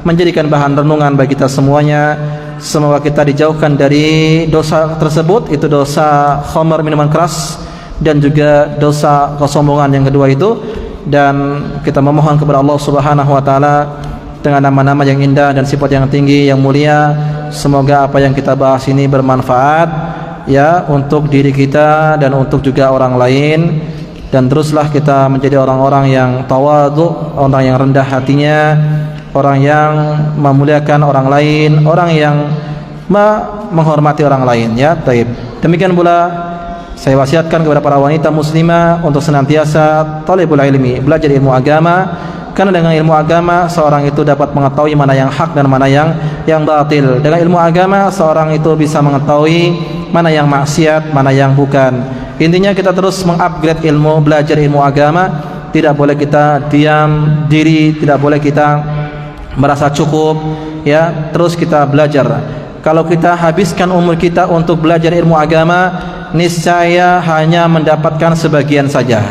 menjadikan bahan renungan bagi kita semuanya. Semoga kita dijauhkan dari dosa tersebut, itu dosa khamar, minuman keras, dan juga dosa kesombongan yang kedua itu. Dan kita memohon kepada Allah Subhanahu wa taala dengan nama-nama yang indah dan sifat yang tinggi, yang mulia, semoga apa yang kita bahas ini bermanfaat, ya, untuk diri kita dan untuk juga orang lain. Dan teruslah kita menjadi orang-orang yang tawadhu, orang yang rendah hatinya, orang yang memuliakan orang lain, orang yang menghormati orang lain, ya. Taib. Demikian pula saya wasiatkan kepada para wanita muslimah untuk senantiasa talibul ilmi, belajar ilmu agama, karena dengan ilmu agama seorang itu dapat mengetahui mana yang hak dan mana yang batil. Dengan ilmu agama seorang itu bisa mengetahui mana yang maksiat, mana yang bukan. Intinya kita terus mengupgrade ilmu, belajar ilmu agama. Tidak boleh kita diam diri, tidak boleh kita merasa cukup, ya, terus kita belajar. Kalau kita habiskan umur kita untuk belajar ilmu agama, niscaya hanya mendapatkan sebagian saja.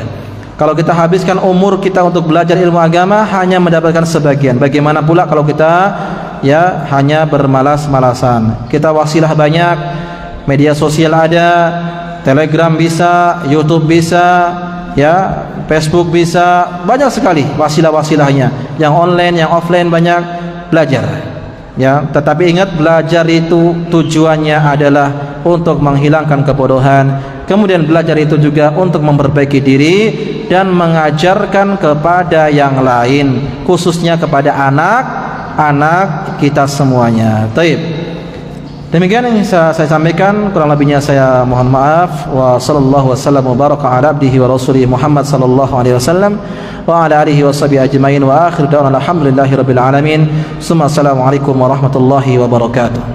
Kalau kita habiskan umur kita untuk belajar ilmu agama, hanya mendapatkan sebagian. Bagaimana pula kalau kita, ya, hanya bermalas-malasan? Kita wasilah banyak, media sosial ada, Telegram bisa, YouTube bisa, ya, Facebook bisa, banyak sekali wasilah-wasilahnya. Yang online, yang offline banyak, belajar. Ya, tetapi ingat, belajar itu tujuannya adalah untuk menghilangkan kebodohan. Kemudian belajar itu juga untuk memperbaiki diri dan mengajarkan kepada yang lain, khususnya kepada anak-anak kita semuanya. Taib. Demikian yang saya sampaikan, kurang lebihnya saya mohon maaf. Wa sallallahu wasallam wa baraka ala abdihi wa rasulih Muhammad sallallahu alaihi wasallam wa ala alihi wa sahbihi ajmain wa akhir da'wana alhamdulillahi rabbil alamin. Assalamualaikum warahmatullahi wabarakatuh.